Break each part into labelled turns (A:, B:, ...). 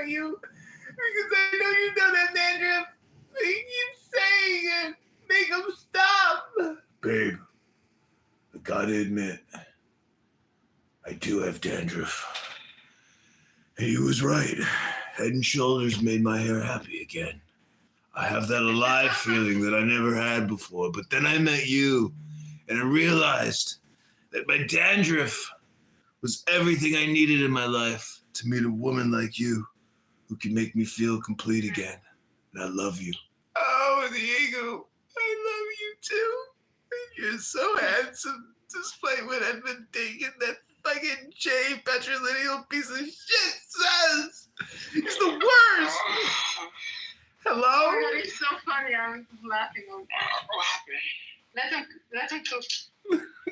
A: about you because I know you don't have dandruff. I keep saying it. Make them stop. Babe, I gotta admit, I do have dandruff. And he was right. Head and Shoulders made my hair happy again. I have that alive feeling that I never had before. But then I met you, and I realized that my dandruff was everything I needed in my life to meet a woman like you who can make me feel complete again. And I love you. Oh, Diego, I love you too. You're so handsome, despite what I've been thinking that fucking Jay patrilineal piece of shit says. He's the worst. Hello?
B: Oh, that is so funny. I'm laughing on that. Let him cook.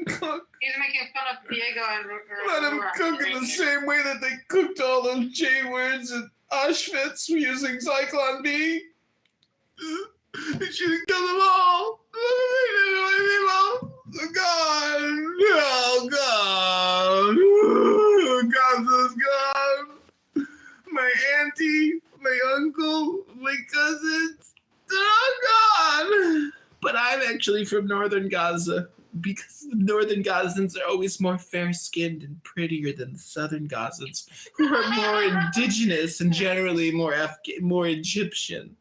A: Cook.
B: He's making fun of Diego and
A: Let him cook in the same way that they cooked all those J words at Auschwitz using Zyklon B. They should have killed them all. God. Oh, God. Gaza's gone. My auntie, my uncle, my cousins. Oh, God. But I'm actually from northern Gaza because the northern Gazans are always more fair-skinned and prettier than the southern Gazans, who are more indigenous and generally more Egyptian.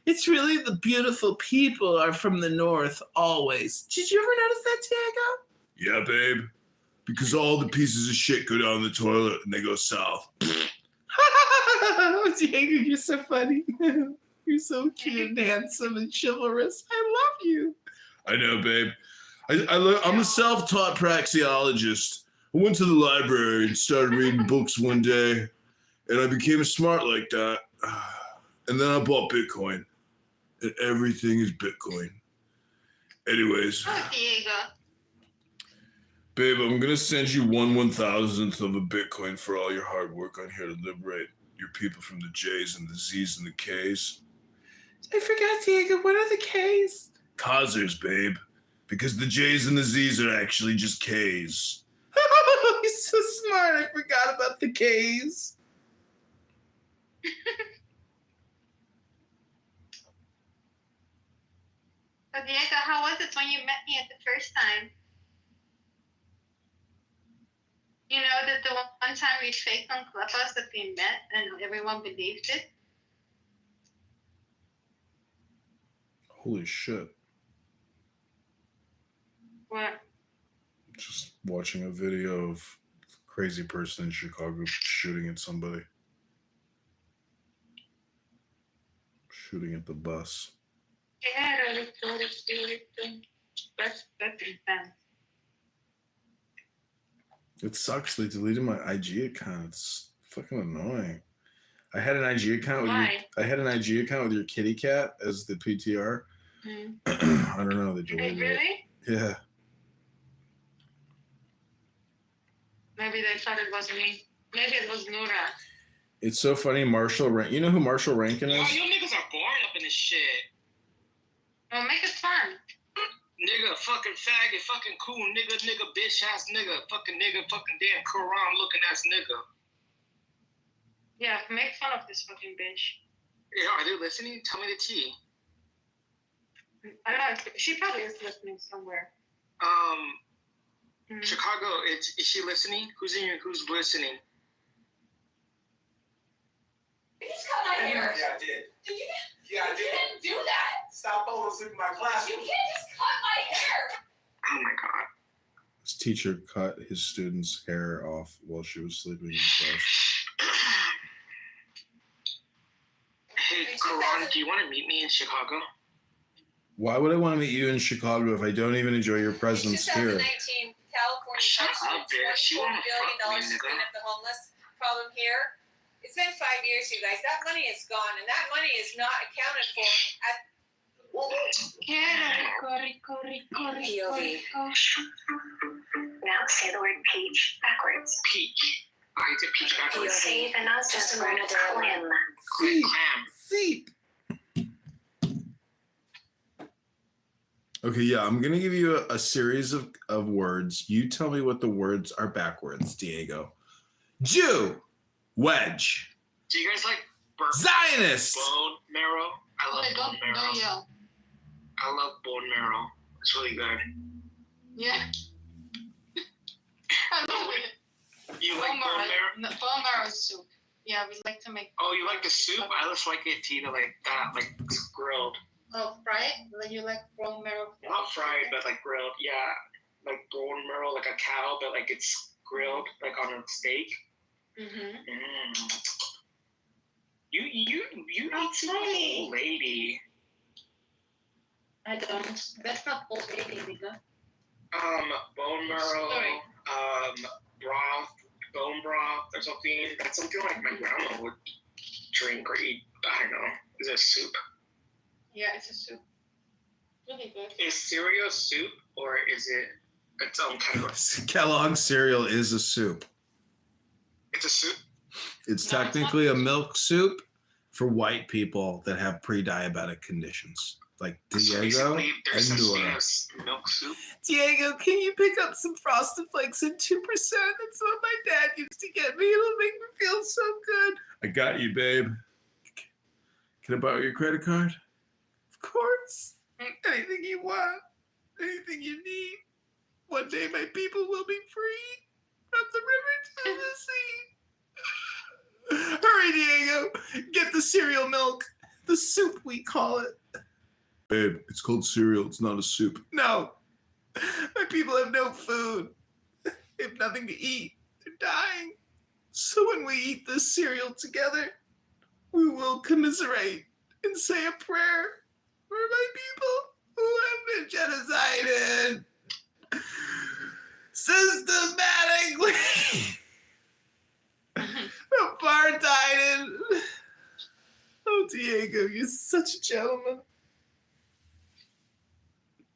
A: It's really the beautiful people are from the north always. Did you ever notice that, Diego? Yeah, babe. Because all the pieces of shit go down the toilet and they go south. Diego, you're so funny. You're so cute and handsome and chivalrous. I love you. I know, babe. I'm a self-taught praxeologist. I went to the library and started reading books one day, and I became smart like that. And then I bought Bitcoin, and everything is Bitcoin. Anyways.
B: Oh, Diego.
A: Babe, I'm going to send you 1/1000th of a Bitcoin for all your hard work on here to liberate your people from the J's and the Z's and the K's. I forgot, Diego. What are the K's? Causers, babe. Because the J's and the Z's are actually just K's. Oh, you're so smart. I forgot about the K's.
B: So, Diego, how was it when you met me at the first time? You know that the one time we faked on Clubhouse that we met and everyone believed it?
A: Holy shit.
B: What?
A: Just watching a video of a crazy person in Chicago shooting at somebody. Shooting at the bus.
B: That's intense.
A: It sucks. They deleted my IG account. It's fucking annoying. I had an IG account with your kitty cat as the PTR.
B: Mm.
A: I don't know. They deleted it.
B: Really?
A: Yeah.
B: Maybe they thought it was me. Maybe it was Nura.
A: It's so funny. Marshall Rankin. You know who Marshall Rankin is?
C: Yo, you niggas are boring up in this shit.
B: Well, make it fun.
C: Nigga, fucking faggot, fucking cool nigga, bitch ass nigga, fucking damn Quran looking ass nigga.
B: Yeah, make fun of this fucking bitch.
C: Yeah, are they listening? Tell me the tea.
B: I don't know. She probably is listening somewhere.
C: Chicago, is she listening? Who's listening?
D: You just cut my hair.
E: Yeah, I did.
D: Did you?
E: Yeah, I
D: You
E: did.
D: didn't do that.
E: Stop falling asleep in my class.
D: You can't just cut my hair.
C: Oh my god.
A: His teacher cut his student's hair off while she was sleeping in class.
C: Hey, Quran, do you want to meet me in Chicago?
A: Why would I want to meet you in Chicago if I don't even enjoy your presence here?
D: 2019, California
C: Shut
D: budget
C: up, bitch. You
D: $24
C: wanna
D: billion
C: fuck me,
D: to
C: nigga?
D: clean up the homeless problem here. It's been 5 years, you guys. That money is gone, and that money is not accounted for at POV.
F: Now say the word peach backwards.
C: Peach. I did peach backwards.
F: See the nonsense word clam.
C: Clam.
A: Seep. Okay, yeah, I'm going to give you a series of words. You tell me what the words are backwards, Diego. Jew, wedge.
C: Do you guys like
A: Zionist.
C: bone marrow? I love
B: Okay,
C: bone marrow.
B: don't yell.
C: I love bone marrow. It's really good.
B: Yeah. I love it.
C: You like bone marrow?
B: No, bone marrow soup. Yeah, we like to make.
C: Oh, you like the soup? I just like it to either like that, like grilled.
B: Oh, fried? Like you like bone marrow?
C: Not fried, but like grilled. Yeah, like bone marrow, like a cow, but like it's grilled, like on a steak.
B: Mm-hmm.
C: You need to be an old lady.
B: I don't. That's not old lady, nigga.
C: Bone marrow,
B: Sorry.
C: broth, bone broth, or something. That's something like my grandma would drink or eat. I don't know. Is it soup?
B: Yeah, it's a soup. Really good.
C: Is cereal soup or is it its own kind of?
A: Kellogg's cereal is a soup.
C: It's a soup.
A: It's
B: No,
A: technically
B: it's
A: a
B: not.
A: milk soup for white people that have pre-diabetic conditions, like
C: So
A: Diego
C: basically, there's
A: and
C: such thing
A: Nora.
C: as milk soup.
A: Diego, can you pick up some Frosted Flakes and 2%? That's what my dad used to get me. It'll make me feel so good. I got you, babe. Can I borrow your credit card? Of course. Anything you want, anything you need. One day my people will be free from the river to the sea. Hurry, Diego. Get the cereal milk. The soup, we call it. Babe, it's called cereal. It's not a soup. No. My people have no food. They have nothing to eat. They're dying. So when we eat this cereal together, we will commiserate and say a prayer for my people who have been genocided systematically. Apartheid. Oh, Diego, you're such a gentleman.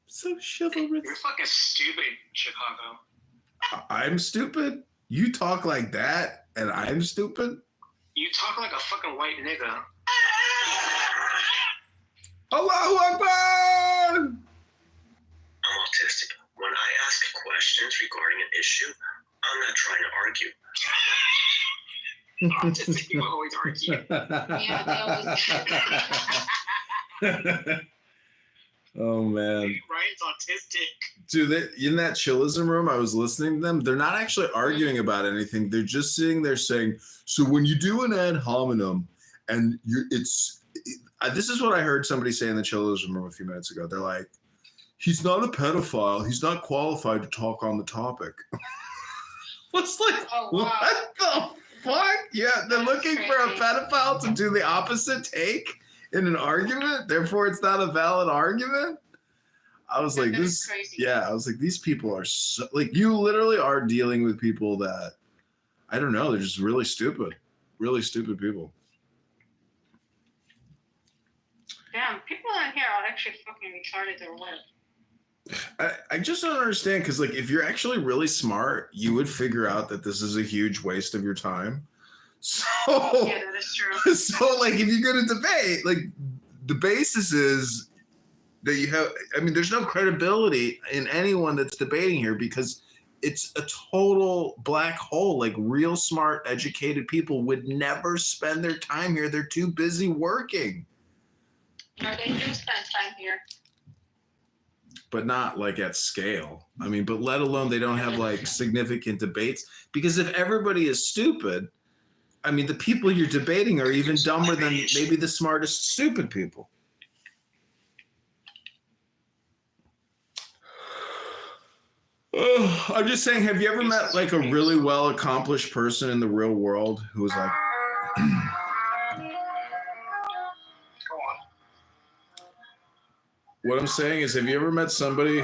A: So chivalrous.
C: You're fucking stupid, Chicago.
A: I'm stupid? You talk like that and I'm stupid?
C: You talk like a fucking white nigga.
A: Allahu Akbar!
F: I'm autistic. When I ask questions regarding an issue, I'm not trying to argue.
C: Autistic people always argue.
B: Yeah, they always.
A: Oh man.
C: Ryan's autistic.
A: Dude, in that chillism room, I was listening to them. They're not actually arguing about anything. They're just sitting there saying, so when you do an ad hominem and this is what I heard somebody say in the chillism room a few minutes ago. They're like, he's not a pedophile. He's not qualified to talk on the topic. What's like,
B: Oh, wow.
A: what the fuck? Yeah, they're
B: That's
A: looking for a
B: crazy.
A: pedophile to do the opposite take in an argument. Therefore, it's not a valid argument. I was like,
B: That is
A: this,
B: crazy.
A: yeah, I was like, these people are so, like, you literally are dealing with people that, I don't know, they're just really stupid people.
B: Damn, people in here are actually fucking retarded or what?
A: I just don't understand because, like, if you're actually really smart, you would figure out that this is a huge waste of your time. So,
B: Yeah, that is true.
A: so like, if you're going to debate, like, the basis is that you have, I mean, there's no credibility in anyone that's debating here because it's a total black hole. Like, real smart, educated people would never spend their time here. They're too busy working.
B: No, they do spend time here.
A: But not like at scale. I mean, but let alone they don't have like significant debates because if everybody is stupid, I mean, the people you're debating are even dumber than maybe the smartest stupid people. Oh, I'm just saying, have you ever met like a really well accomplished person in the real world who was like,
C: Go on.
A: what I'm saying is, have you ever met somebody?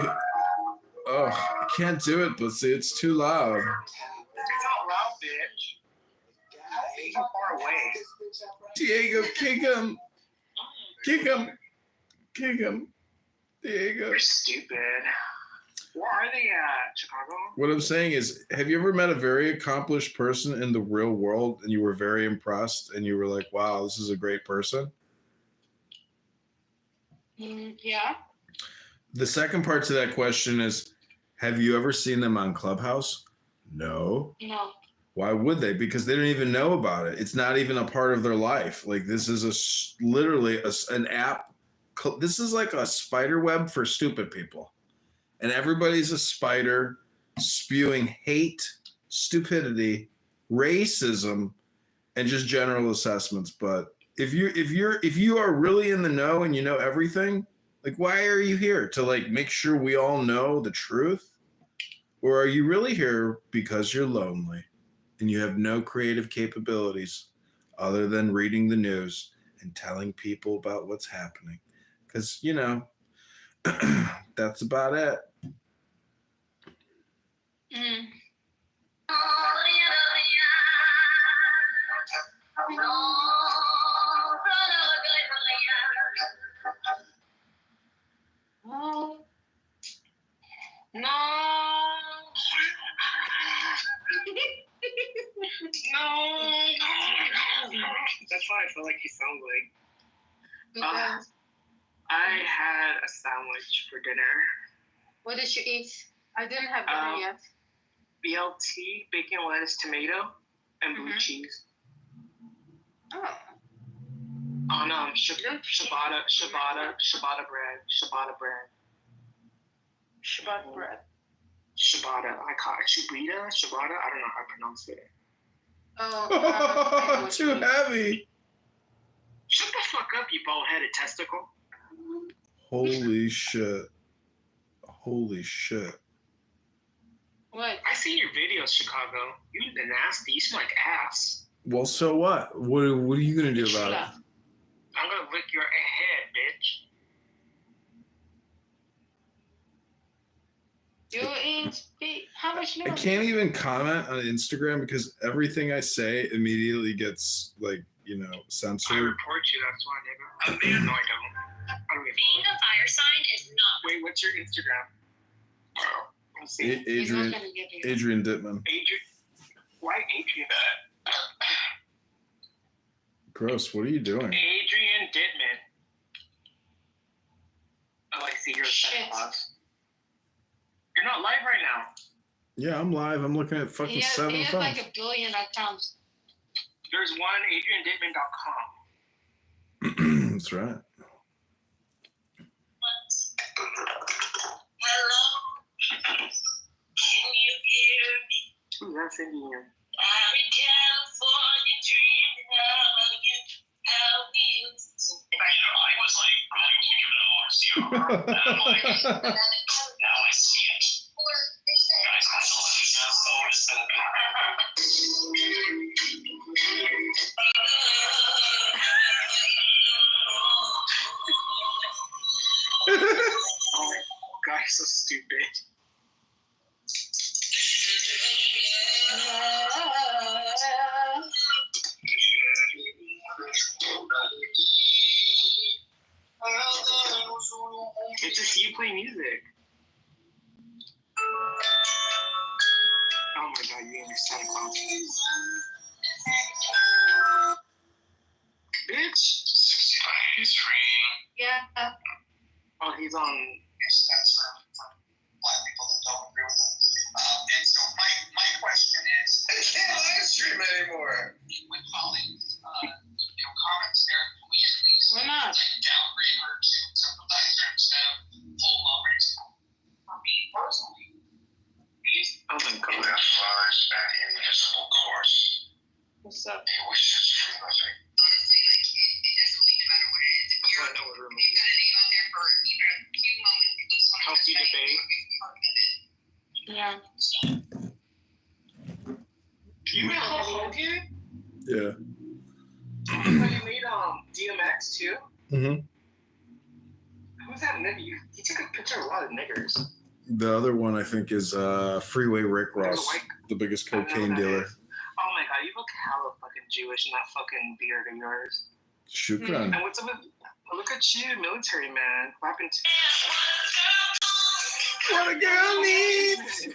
A: Oh, I can't do it, but see, it's too loud.
C: It's not loud, bitch. You're so far away.
A: Diego, kick him. Kick him. Kick him. Diego.
C: You're stupid. Where are they at, Chicago?
A: What I'm saying is, have you ever met a very accomplished person in the real world and you were very impressed and you were like, wow, this is a great person?
B: Yeah.
A: The second part to that question is, have you ever seen them on Clubhouse? No.
B: No.
A: Why would they? Because they don't even know about it. It's not even a part of their life. Like this is literally an app. This is like a spider web for stupid people. And everybody's a spider spewing hate, stupidity, racism, and just general assessments. But if you are really in the know and you know everything, like why are you here? To like make sure we all know the truth? Or are you really here because you're lonely and you have no creative capabilities other than reading the news and telling people about what's happening? Because, you know, that's about it.
B: Mm. Oh. No. No.
C: That's what I feel like you sound like.
B: Because
C: I had a sandwich for dinner.
B: what did you eat? I didn't have dinner yet.
C: BLT, bacon, lettuce, tomato, and blue
B: Mhm.
C: cheese.
B: Oh.
C: Oh no, ciabatta bread.
B: Shabbat bread.
C: Ciabatta. I call it ciabatta. I don't know how to pronounce it.
B: Oh.
A: Too heavy.
C: Shut the fuck up, you bald-headed testicle.
A: Holy shit. Holy shit.
B: What?
C: I seen your videos, Chicago. You the nasty. You smell like ass.
A: Well, so what? What are you gonna do about it?
C: I'm gonna lick your head, bitch.
B: You eat how much
A: I
B: milk?
A: can't even comment on Instagram because everything I say immediately gets like, you know,
C: I
A: censored.
C: report you, that's why, nigga. No, I don't. I don't get
E: Being a fire sign is not.
C: Wait, what's your Instagram? Let's see.
B: He's not
A: Adrian
B: gonna give you.
A: Adrian Dittman.
C: Adrian. Why Adrian?
A: Gross. What are you doing?
C: Adrian Dittman. I like to see your Santa
B: Shit.
C: Claus. You're not live right now.
A: Yeah, I'm live. I'm looking at fucking
B: He
A: 7
B: has
A: phones.
B: like 1 billion accounts.
C: There's one, AdrianDittman.com.
A: That's right.
E: Hello. Can you hear me?
C: Who's that singing you?
E: I'm in California dreaming of you. How we used to. I was like, really thinking of OCR. And I'm like, now I see it. Guys, that's so
C: Oh my God, so stupid. It's just you play music. Oh my God, you and your Santa Claus. Bitch. 65 is free.
B: Yeah.
C: Oh, he's on.
G: Yes, that's black people that don't agree with them. And so my question is, I can't live stream anymore. With Holly's, comments there, can we at least
B: Why not?
G: downgrade her to sympathizer instead of hold over to? For me personally,
C: Oh my God.
G: that flowers and invisible course.
B: What's up?
G: A wish is free living. Honestly, like it doesn't really matter what it is. If
C: I know what room
G: you got a name out there for even a few moments, people just want to
C: Healthy debate.
B: Yeah.
C: You made Hulk Hogan?
A: Yeah.
C: You made DMX too?
A: Mm-hmm.
C: Who's that nigga? You took a picture of a lot of niggers.
A: The other one I think is Freeway Rick Ross, the biggest
C: I don't know
A: cocaine
C: who that
A: dealer.
C: is. Oh my God, you look hella fucking Jewish in that fucking beard of yours.
A: Shukran.
C: And what's up with? Look at you, military man. What happened to?
A: What a girl needs.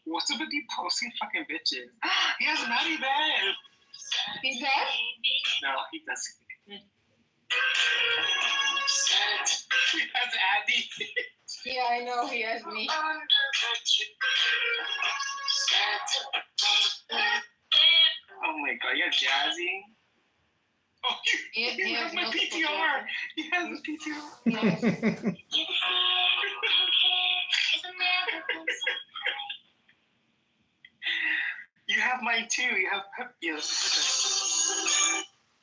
C: What's up with you posting fucking bitches? He has a naughty bed.
B: He's dead?
C: No, he doesn't. has Addy.
B: Yeah, I know he has me.
C: Oh my god, you have Jazzy. Oh, he has my PTR. He has the PTR. You have mine too. You have yes.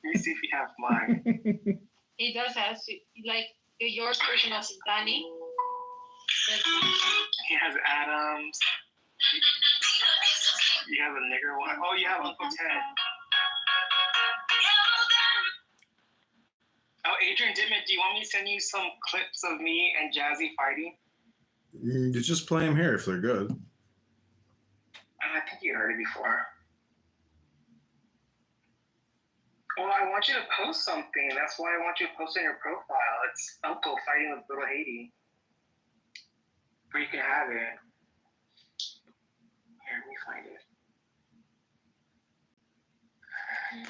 C: Let me see if you have mine.
B: He does have, like, your version of Danny.
C: He has Adams. You have a nigger one. Oh, you have Uncle Ted. Oh, Adrian Dittman, do you want me to send you some clips of me and Jazzy fighting?
A: You just play them here if they're good.
C: I think you heard it before. Well, I want you to post something. That's why I want you to post on your profile. It's Uncle fighting with Little Haiti. Or you can have it. Here, let me find it.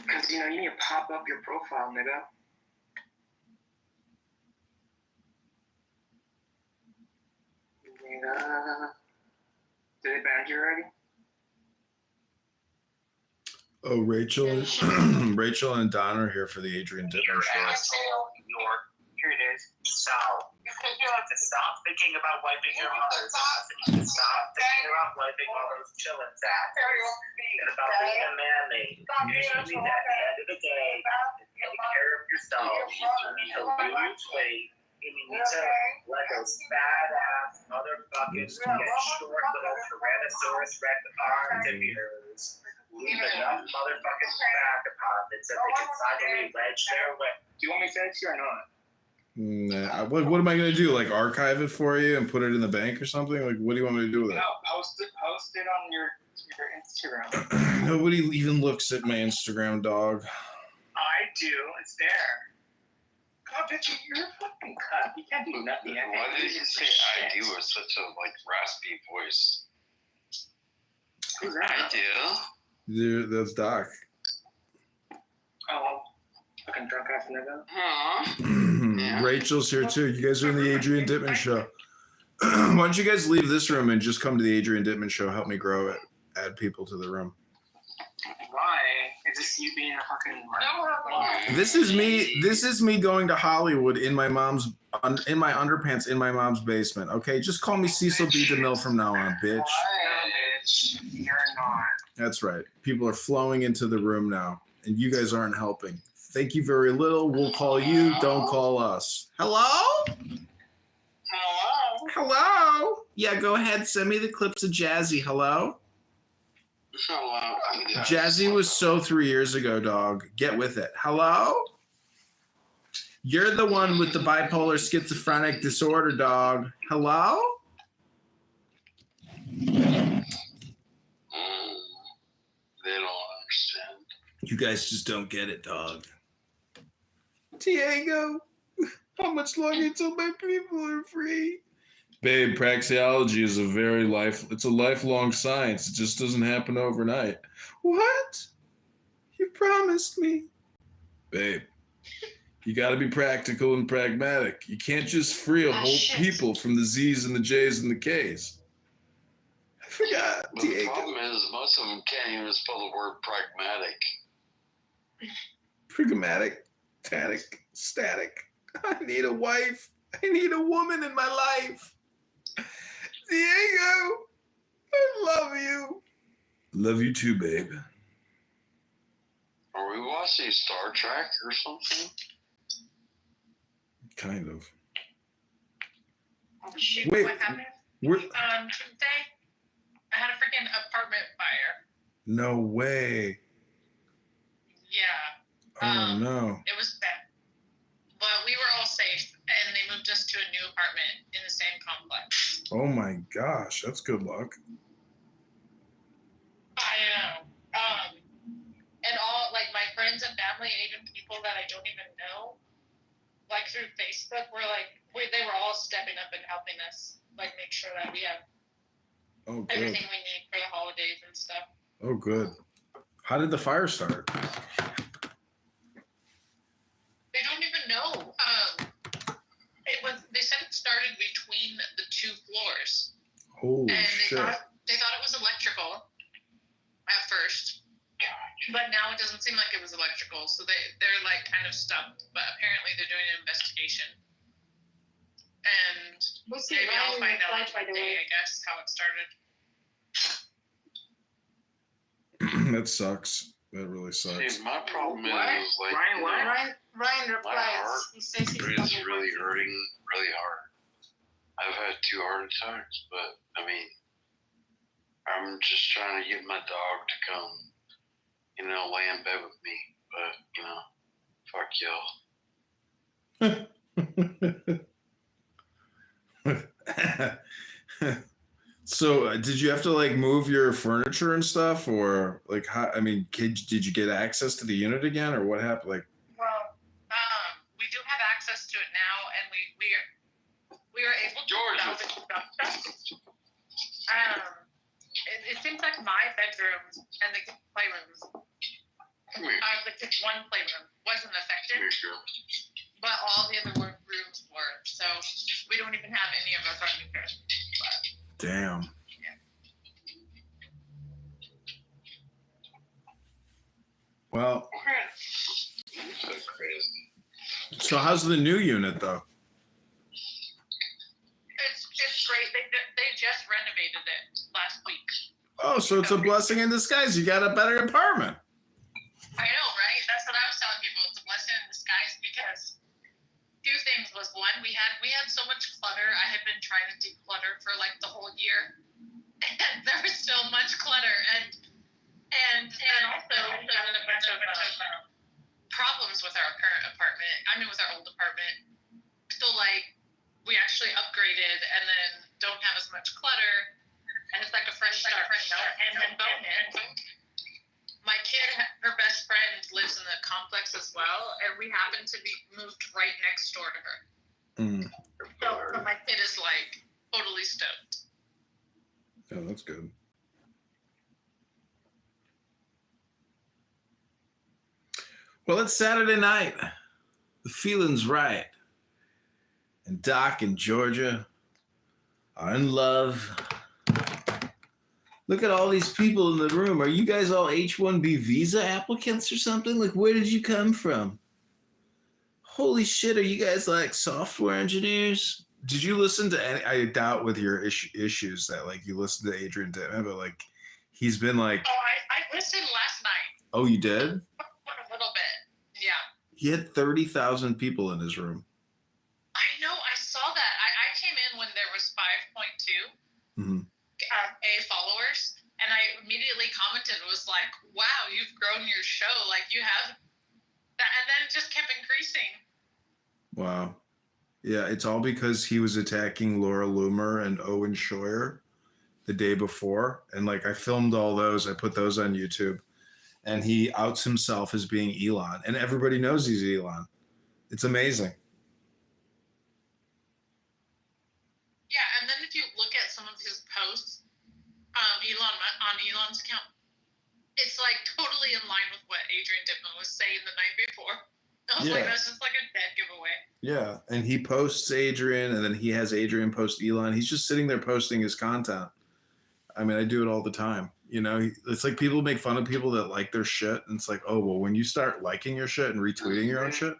C: Because, you need to pop up your profile, nigga. Did they ban you already?
A: Oh, Rachel and Don are here for the Adrian Dittman show.
F: Asshole, York.
C: Here it is.
F: So, you have to stop thinking about wiping your mother's ass. And you stop thinking about wiping all those chillins' ass. And about being a man-made. You need to, at the end of the day, take care of yourself. You need to lose weight. You need to let those fat-ass motherfuckers get short little Tyrannosaurus Rex arms of yours. Leave enough motherfucking fat deposits so they can finally wedge their way.
C: Do you want me to send it to you or not?
A: Nah, what am I gonna do? Like archive it for you and put it in the bank or something? Like what do you want me to do with it?
C: No, post it on your Instagram.
A: Nobody even looks at my Instagram, dog.
C: I do. It's there. God, bitch, you're a fucking cut. You can't do nothing.
H: Why did you say I do with such a raspy voice?
C: Who's that?
H: I do.
A: Dude, that's Doc.
C: Oh, fucking drunk ass nigga.
H: Huh? Yeah.
A: Rachel's here too. You guys are in the Adrian Dittman show. Why don't you guys leave this room and just come to the Adrian Dittman show? Help me grow it. Add people to the room.
C: Why? Is this you being a fucking?
A: This is me going to Hollywood in my underpants in my mom's basement. Okay, just call me Cecil B. DeMille from now on, bitch.
C: Why, bitch? You're not.
A: That's right. People are flowing into the room now, and you guys aren't helping. Thank you very little. We'll call you. Don't call us. Hello?
C: Hello.
A: Hello? Yeah, go ahead. Send me the clips of Jazzy. Hello?
H: Hello.
A: Jazzy was so 3 years ago, dog. Get with it. Hello? You're the one with the bipolar schizophrenic disorder, dog. Hello?
H: They don't understand.
A: You guys just don't get it, dog. Diego, how much longer until my people are free? Babe, praxeology is it's a lifelong science. It just doesn't happen overnight. What? You promised me. Babe, you got to be practical and pragmatic. You can't just free a whole people from the Z's and the J's and the K's. I forgot,
H: But the
A: Diego.
H: problem is most of them can't even spell the word pragmatic.
A: Pragmatic, static. I need a wife. I need a woman in my life. Diego, I love you. Love you too, babe.
H: Are we watching Star Trek or something?
A: Kind of.
I: Oh, shoot,
A: Wait,
I: what happened? Tuesday, I had a freaking apartment fire.
A: No way.
I: Yeah.
A: Oh, no.
I: It was bad. But we were all safe, and they moved us to a new apartment in the same complex.
A: Oh, my gosh. That's good luck.
I: I know. And all, like, my friends and family, and even people that I don't even know, like, through Facebook, they were all stepping up and helping us, like, make sure that we have
A: Oh, good.
I: everything we need for the holidays and stuff.
A: Oh, good. How did the fire start?
I: They don't even know. they said it started between the 2 floors.
A: Holy
I: And
A: shit.
I: they thought it was electrical at first, but now it doesn't seem like it was electrical. So they're like kind of stumped. But apparently they're doing an investigation, and
B: We'll see.
I: maybe I'll
B: Ryan
I: find out
B: replied right
I: today,
B: away.
I: I guess, how it started.
A: That sucks. That really sucks.
H: See, my problem is
C: What?
H: like
C: Ryan,
H: you
C: what?
H: know,
B: Ryan replies.
H: heart
B: He says he's
H: is really hurting really hard. I've had 2 heart attacks, but I mean, I'm just trying to get my dog to come, you know, lay in bed with me. But you know, fuck y'all.
A: So, did you have to like move your furniture and stuff, or like how? I mean, did you get access to the unit again, or what happened? Like,
I: Well, we do have access to it now, and we are able to
H: Georgia.
I: salvage stuff. It seems like my bedrooms and the playrooms,
H: Come here.
I: the just one playroom wasn't affected,
H: Come here, girl.
I: but all the other rooms were. So we don't even have any of our furniture.
A: damn. Well,
H: So crazy.
A: so how's the new unit though?
I: It's great. They just renovated it last week.
A: Oh, so it's a blessing in disguise. You got a better apartment.
I: I know, right? That's what I was telling people. It's a blessing in disguise because 2 things was, one, we had so much clutter. I had been trying to declutter for like the whole year, and there was so much clutter, and also we had a bunch of problems with our current apartment. I mean, with our old apartment. So like we actually upgraded and then don't have as much clutter, and it's like a fresh start. And then my kid, her best friend lives in the complex as well, and we happen to be moved right next door to her. So my kid is like totally stoked.
A: Yeah, that's good. Well, it's Saturday night. The feeling's right. And Doc and Georgia are in love. Look at all these people in the room. Are you guys all H-1B visa applicants or something? Like, where did you come from? Holy shit, are you guys like software engineers? Did you listen to any? I doubt with your issues that like you listened to Adrian Dittman, but like he's been like.
I: Oh, I listened last night.
A: Oh, you did?
I: A little bit, yeah.
A: He had 30,000 people in his room.
I: I know, I saw that. I came in when there was 5.2
A: Mm-hmm.
I: A followers, and I immediately commented, was like, wow, you've grown your show, like you have that, and then it just kept increasing.
A: Wow. Yeah, it's all because he was attacking Laura Loomer and Owen Schroyer the day before. And like I filmed all those, I put those on YouTube. And he outs himself as being Elon. And everybody knows he's Elon. It's amazing.
I: Yeah, and then if you look at some of his posts, Elon's account, it's like totally in line with what Adrian Dittman was saying the night before. I was like, that's just like a dead giveaway.
A: Yeah, and he posts Adrian, and then he has Adrian post Elon. He's just sitting there posting his content. I mean, I do it all the time. You know, it's like people make fun of people that like their shit, and it's like, oh, well, when you start liking your shit and retweeting your own shit.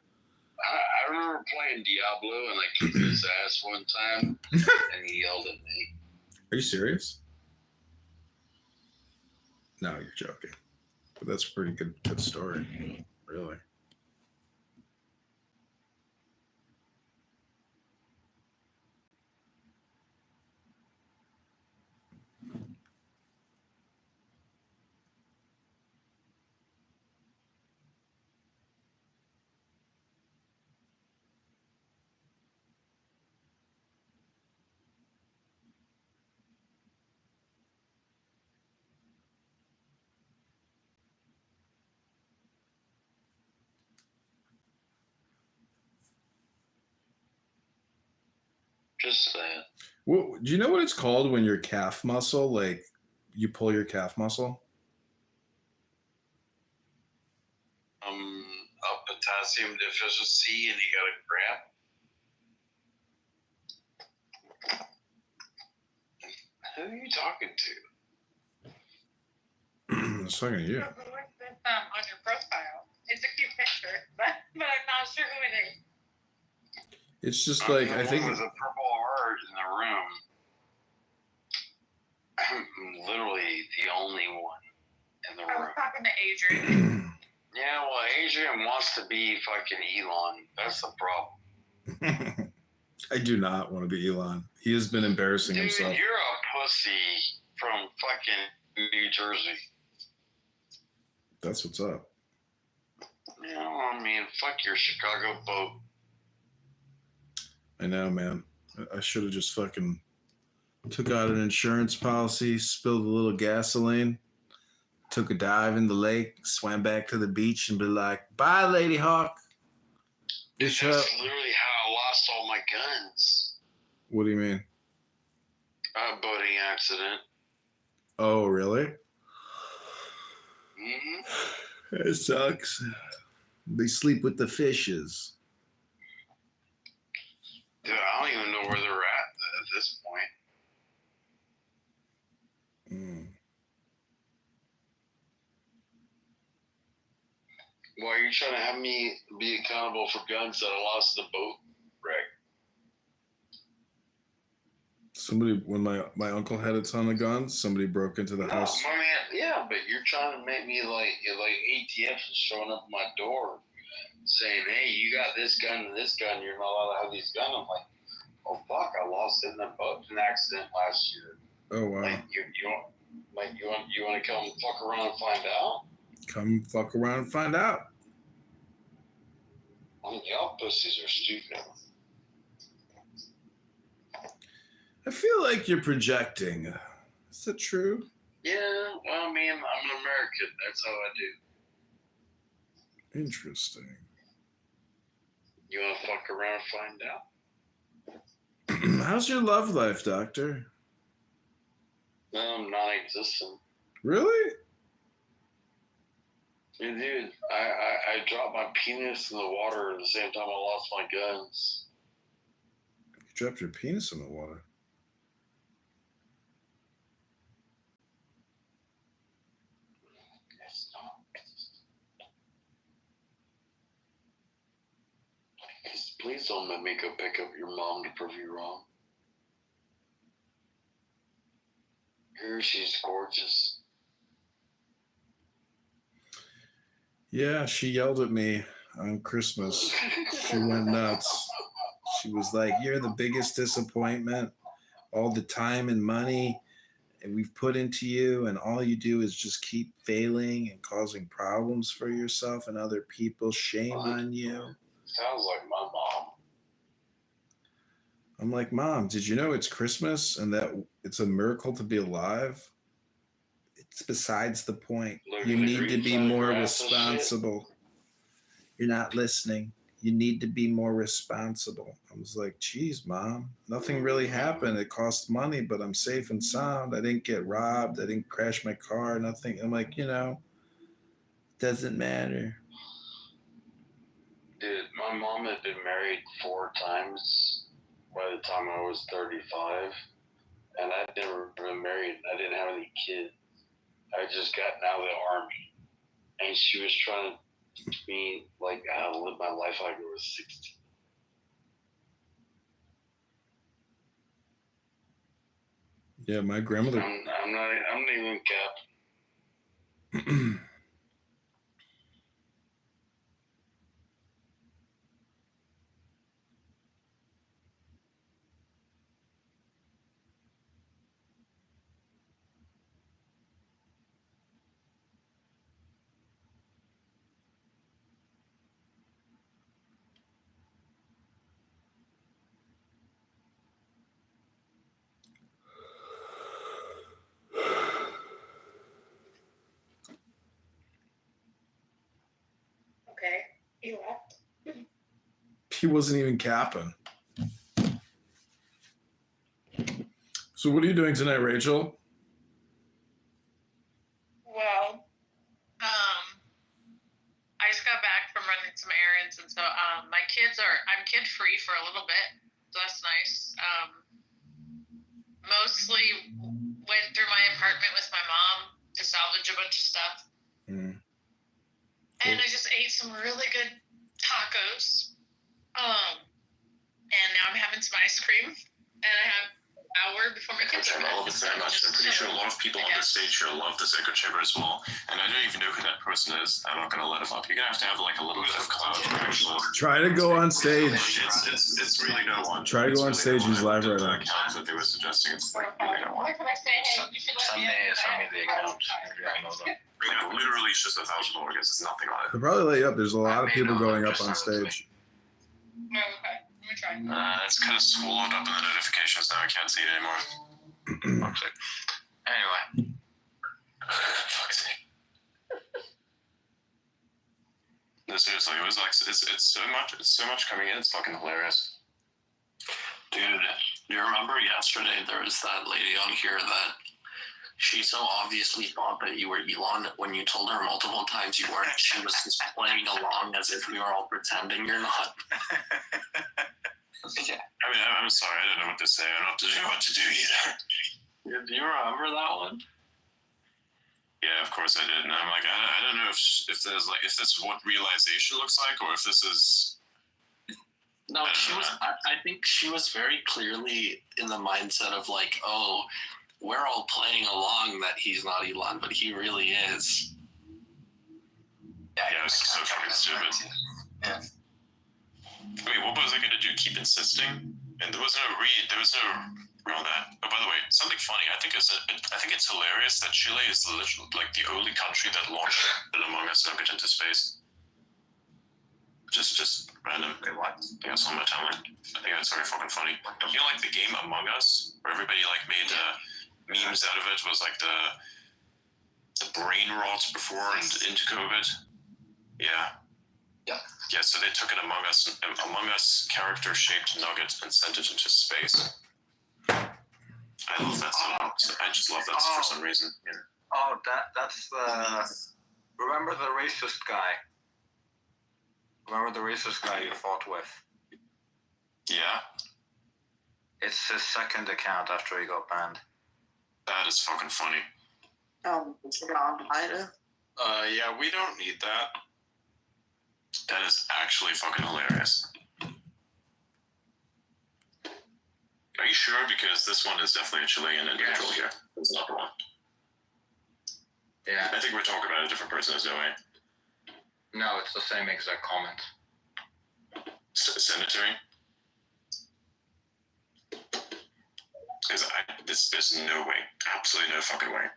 H: I remember playing Diablo, and I kicked his ass one time, and he yelled at me.
A: Are you serious? No, you're joking. But that's a pretty good story, really.
H: Just saying.
A: Well, do you know what it's called when your calf muscle, like you pull your calf muscle?
H: A potassium deficiency, and you got a cramp. Who are you talking to?
J: I was talking to you.
I: On your profile. It's a cute picture, but I'm not sure who it is.
J: It's just like, I think.
H: There's a purple heart in the room. I'm literally the only one in the
I: I was
H: room.
I: talking to Adrian.
H: Yeah, well, Adrian wants to be fucking Elon. That's the problem.
J: I do not want to be Elon. He has been embarrassing
H: Dude,
J: himself.
H: you're a pussy from fucking New Jersey.
J: That's what's up.
H: You know, I mean, fuck your Chicago boat.
J: I know, man. I should have just fucking took out an insurance policy, spilled a little gasoline, took a dive in the lake, swam back to the beach, and be like, "Bye, Lady Hawk."
H: That's literally how I lost all my guns.
J: What do you mean?
H: A boating accident.
J: Oh, really?
H: Mm-hmm.
J: It sucks. They sleep with the fishes.
H: Dude, I don't even know where they're at this point.
J: Mm.
H: Why are you trying to have me be accountable for guns that I lost in the boat wreck?
J: Somebody, when my uncle had a ton of guns, somebody broke into the house.
H: My man, yeah, but you're trying to make me like ATF is showing up at my door saying, "Hey, you got this gun and this gun. You're not allowed to have these guns." I'm like, "Oh fuck, I lost it in a boat in an accident last year."
J: Oh, wow.
H: Like you want to come fuck around and find out?
J: Come fuck around and find out.
H: Y'all pussies are stupid.
J: I feel like you're projecting. Is that true?
H: Yeah, well, I mean, I'm an American. That's how I do.
J: Interesting.
H: You want to fuck around and find out?
J: How's your love life, Doctor?
H: Non-existent.
J: Really?
H: Yeah, dude, I dropped my penis in the water at the same time I lost my guns.
J: You dropped your penis in the water.
H: Please don't let me go pick up your mom to prove you wrong. Here, she's gorgeous.
J: Yeah, she yelled at me on Christmas. She went nuts. She was like, "You're the biggest disappointment. All the time and money we've put into you, and all you do is just keep failing and causing problems for yourself and other people. Shame on you."
H: Sounds like my mom.
J: I'm like, "Mom, did you know it's Christmas and that it's a miracle to be alive? It's besides the point. You need to be more responsible. You're not listening. You need to be more responsible." I was like, "Geez, Mom, nothing really happened. It cost money, but I'm safe and sound. I didn't get robbed. I didn't crash my car, nothing." I'm like, doesn't matter.
H: Dude, my mom had been married 4 times by the time I was 35, and I'd never been married. I didn't have any kids. I just gotten out of the army, and she was trying to teach me like how to live my life like I was 16.
J: Yeah, my grandmother.
H: I'm not even capping.
I: Okay, he left.
J: He wasn't even capping. So what are you doing tonight, Rachel?
I: Well, I just got back from running some errands, and so I'm kid free for a little bit, so that's nice. Mostly went through my apartment with my mom to salvage a bunch of stuff.
J: Mm.
I: And I just ate some really good tacos. And now I'm having some ice cream. And I have an hour before my kids are
K: I love it very much. I'm pretty sure a lot of people on the stage here love this echo chamber as well. And I don't even know who that person is. I'm not going to let him up. You're going to have like a little bit of cloud for actual.
J: Try to go on stage.
K: It's really no one.
J: Try to go on stage. He's live right now.
K: Accounts that they were suggesting. It's like really no one.
I: Where can I say, hey, you should let me in?
F: Send me the account. Yeah, I know that.
K: Like, literally, it's just $1,000 guys. It's nothing on it.
J: They'll probably let you up. There's a lot of people going up on stage.
I: Oh, okay. Let me try.
K: It's kind of swallowed up in the notifications now. I can't see it anymore.
F: Fuck's sake. Anyway.
K: Fuck's sake. No, seriously, it was like it's so much coming in. It's fucking hilarious.
F: Dude, do you remember yesterday there was that lady on here that she so obviously thought that you were Elon when you told her multiple times you weren't. She was just playing along as if we were all pretending you're not.
K: Yeah. I mean, I'm sorry. I don't know what to say. I don't know what to do either.
F: Do you remember that one?
K: Yeah, of course I did. And I'm like, I don't know if there's like if this is what realization looks like, or if this is.
F: No, I think she was very clearly in the mindset of like, oh, we're all playing along that he's not Elon, but he really is.
K: Yeah, it was so fucking stupid.
F: Yeah.
K: I mean, what was I gonna do? Keep insisting? And there was no around that. Oh, by the way, something funny. I think it's hilarious that Chile is literally like the only country that launched Among Us and get into space. Just random.
F: Wait, what?
K: I think it's on my timeline. I think that's very fucking funny. You know, like the game Among Us, where everybody like made memes out of it, was like the brain rot before and into COVID. Yeah. Yeah, so they took an Among Us character-shaped nugget and sent it into space. I love that so I just love that for some reason. Yeah.
F: Oh, that's the... Remember the racist guy? Remember the racist guy you fought with?
K: Yeah,
F: It's his second account after he got banned.
K: that is fucking funny.
H: Yeah, we don't need that.
K: That is actually fucking hilarious. Are you sure? Because this one is definitely a Chilean individual here. It's not the one.
F: Yeah.
K: I think we're talking about a different person, is no way.
F: No, it's the same exact comment.
K: Cemetery? There's no way. Absolutely no fucking way.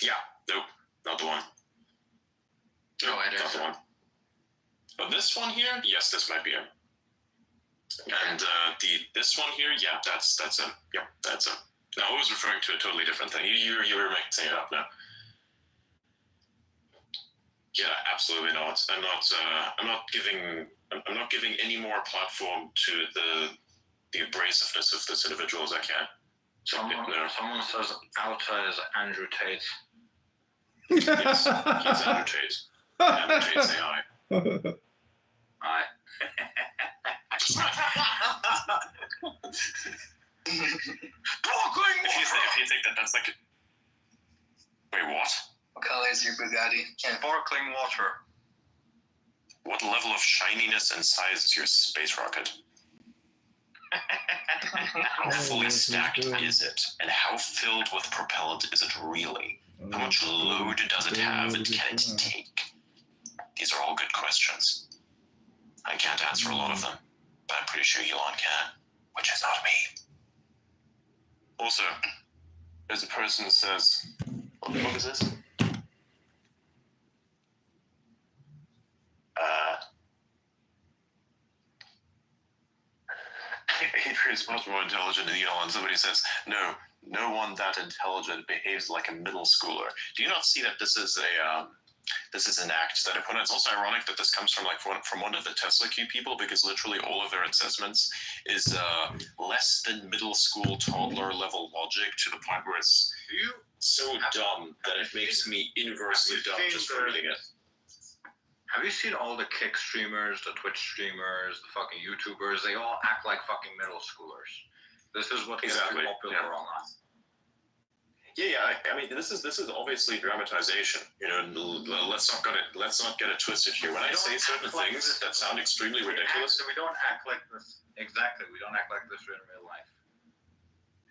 K: Yeah, nope, not the one.
F: No, it
K: Not
F: is.
K: the one. But this one here, yes, this might be him. And this one here, yeah, that's him. Yeah, that's him. No, I was referring to a totally different thing. You were mixing it up now. Yeah, absolutely not. I'm not giving any more platform to the abrasiveness of this individual as I can.
F: Someone says Alta is Andrew Tate.
K: Yes, he's Andrew Tate. Andrew Tate's AI.
F: Aye.
K: If you think that's like wait, what?
F: What color is your Bugatti? Sparkling water.
K: What level of shininess and size is your space rocket? How fully stacked is it? And how filled with propellant is it really? How much load does it have and can it take? These are all good questions. I can't answer a lot of them, but I'm pretty sure Elon can, which is not me. Also, there's a person that says, what the fuck is this? Adrian's much more intelligent than Elon. Somebody says, no one that intelligent behaves like a middle schooler. Do you not see that this is an act that I put on? It's also ironic that this comes from one of the Tesla Q people, because literally all of their assessments is less than middle school toddler level logic, to the point where it's so dumb that it makes me inversely dumb just for reading it.
F: Have you seen all the Kick streamers, the Twitch streamers, the fucking YouTubers? They all act like fucking middle schoolers. This is what gets
K: Exactly,
F: you popular
K: yeah.
F: online.
K: I mean, this is obviously dramatization. You know, let's not get it twisted here. When I say certain things that sound extremely ridiculous,
L: We don't act like this. Exactly. We don't act like this in real life.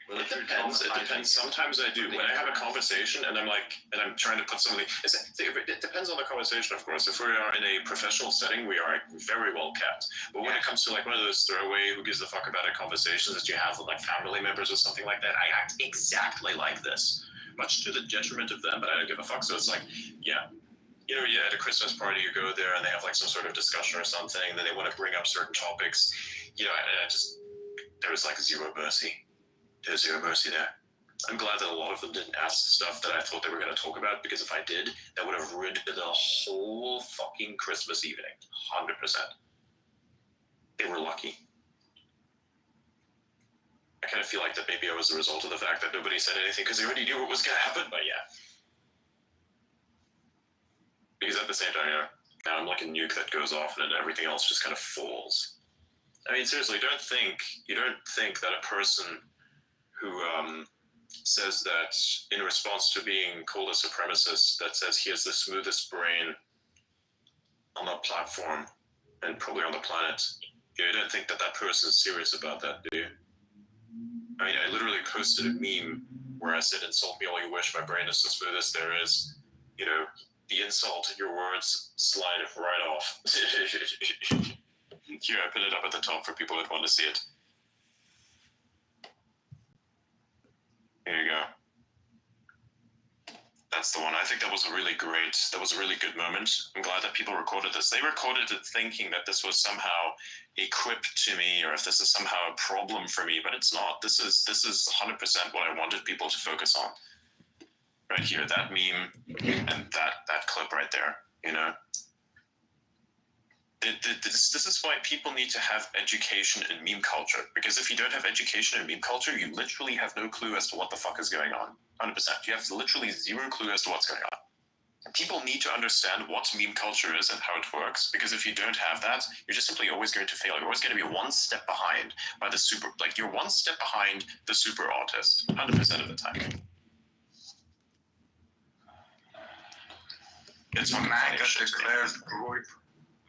K: it depends. It depends. Sometimes I do. When I have a conversation and I'm trying to put something. It depends on the conversation, of course. If we are in a professional setting, we are very well kept. But when it comes to like one of those throwaway, who gives a fuck about it conversations that you have with like family members or something like that, I act exactly like this, much to the detriment of them. But I don't give a fuck. So it's like, yeah. You know, at a Christmas party, you go there and they have like some sort of discussion or something, and then they want to bring up certain topics. You know, and there was like zero mercy. There's zero mercy there. I'm glad that a lot of them didn't ask stuff that I thought they were going to talk about, because if I did, that would have ruined the whole fucking Christmas evening. 100%. They were lucky. I kind of feel like that maybe I was the result of the fact that nobody said anything because they already knew what was going to happen, but yeah. Because at the same time, now I'm like a nuke that goes off and then everything else just kind of falls. I mean, seriously, you don't think that a person who says that in response to being called a supremacist, that says he has the smoothest brain on the platform and probably on the planet, you don't think that person is serious about that, do you? I mean, I literally posted a meme where I said, insult me all you wish, my brain is the smoothest there is. You know, the insult in your words slide right off. Here, I put it up at the top for people that want to see it. Here you go. That's the one. I think that was a really good moment. I'm glad that people recorded this. They recorded it thinking that this was somehow a quip to me, or if this is somehow a problem for me, but it's not. This is 100% what I wanted people to focus on. Right here, that meme and that clip right there, you know? This is why people need to have education in meme culture, because if you don't have education in meme culture, you literally have no clue as to what the fuck is going on. 100%. You have literally zero clue as to what's going on. People need to understand what meme culture is and how it works, because if you don't have that, you're just simply always going to fail. You're always going to be one step behind you're one step behind the super autist, 100% of the time. It's fucking funny shit to me.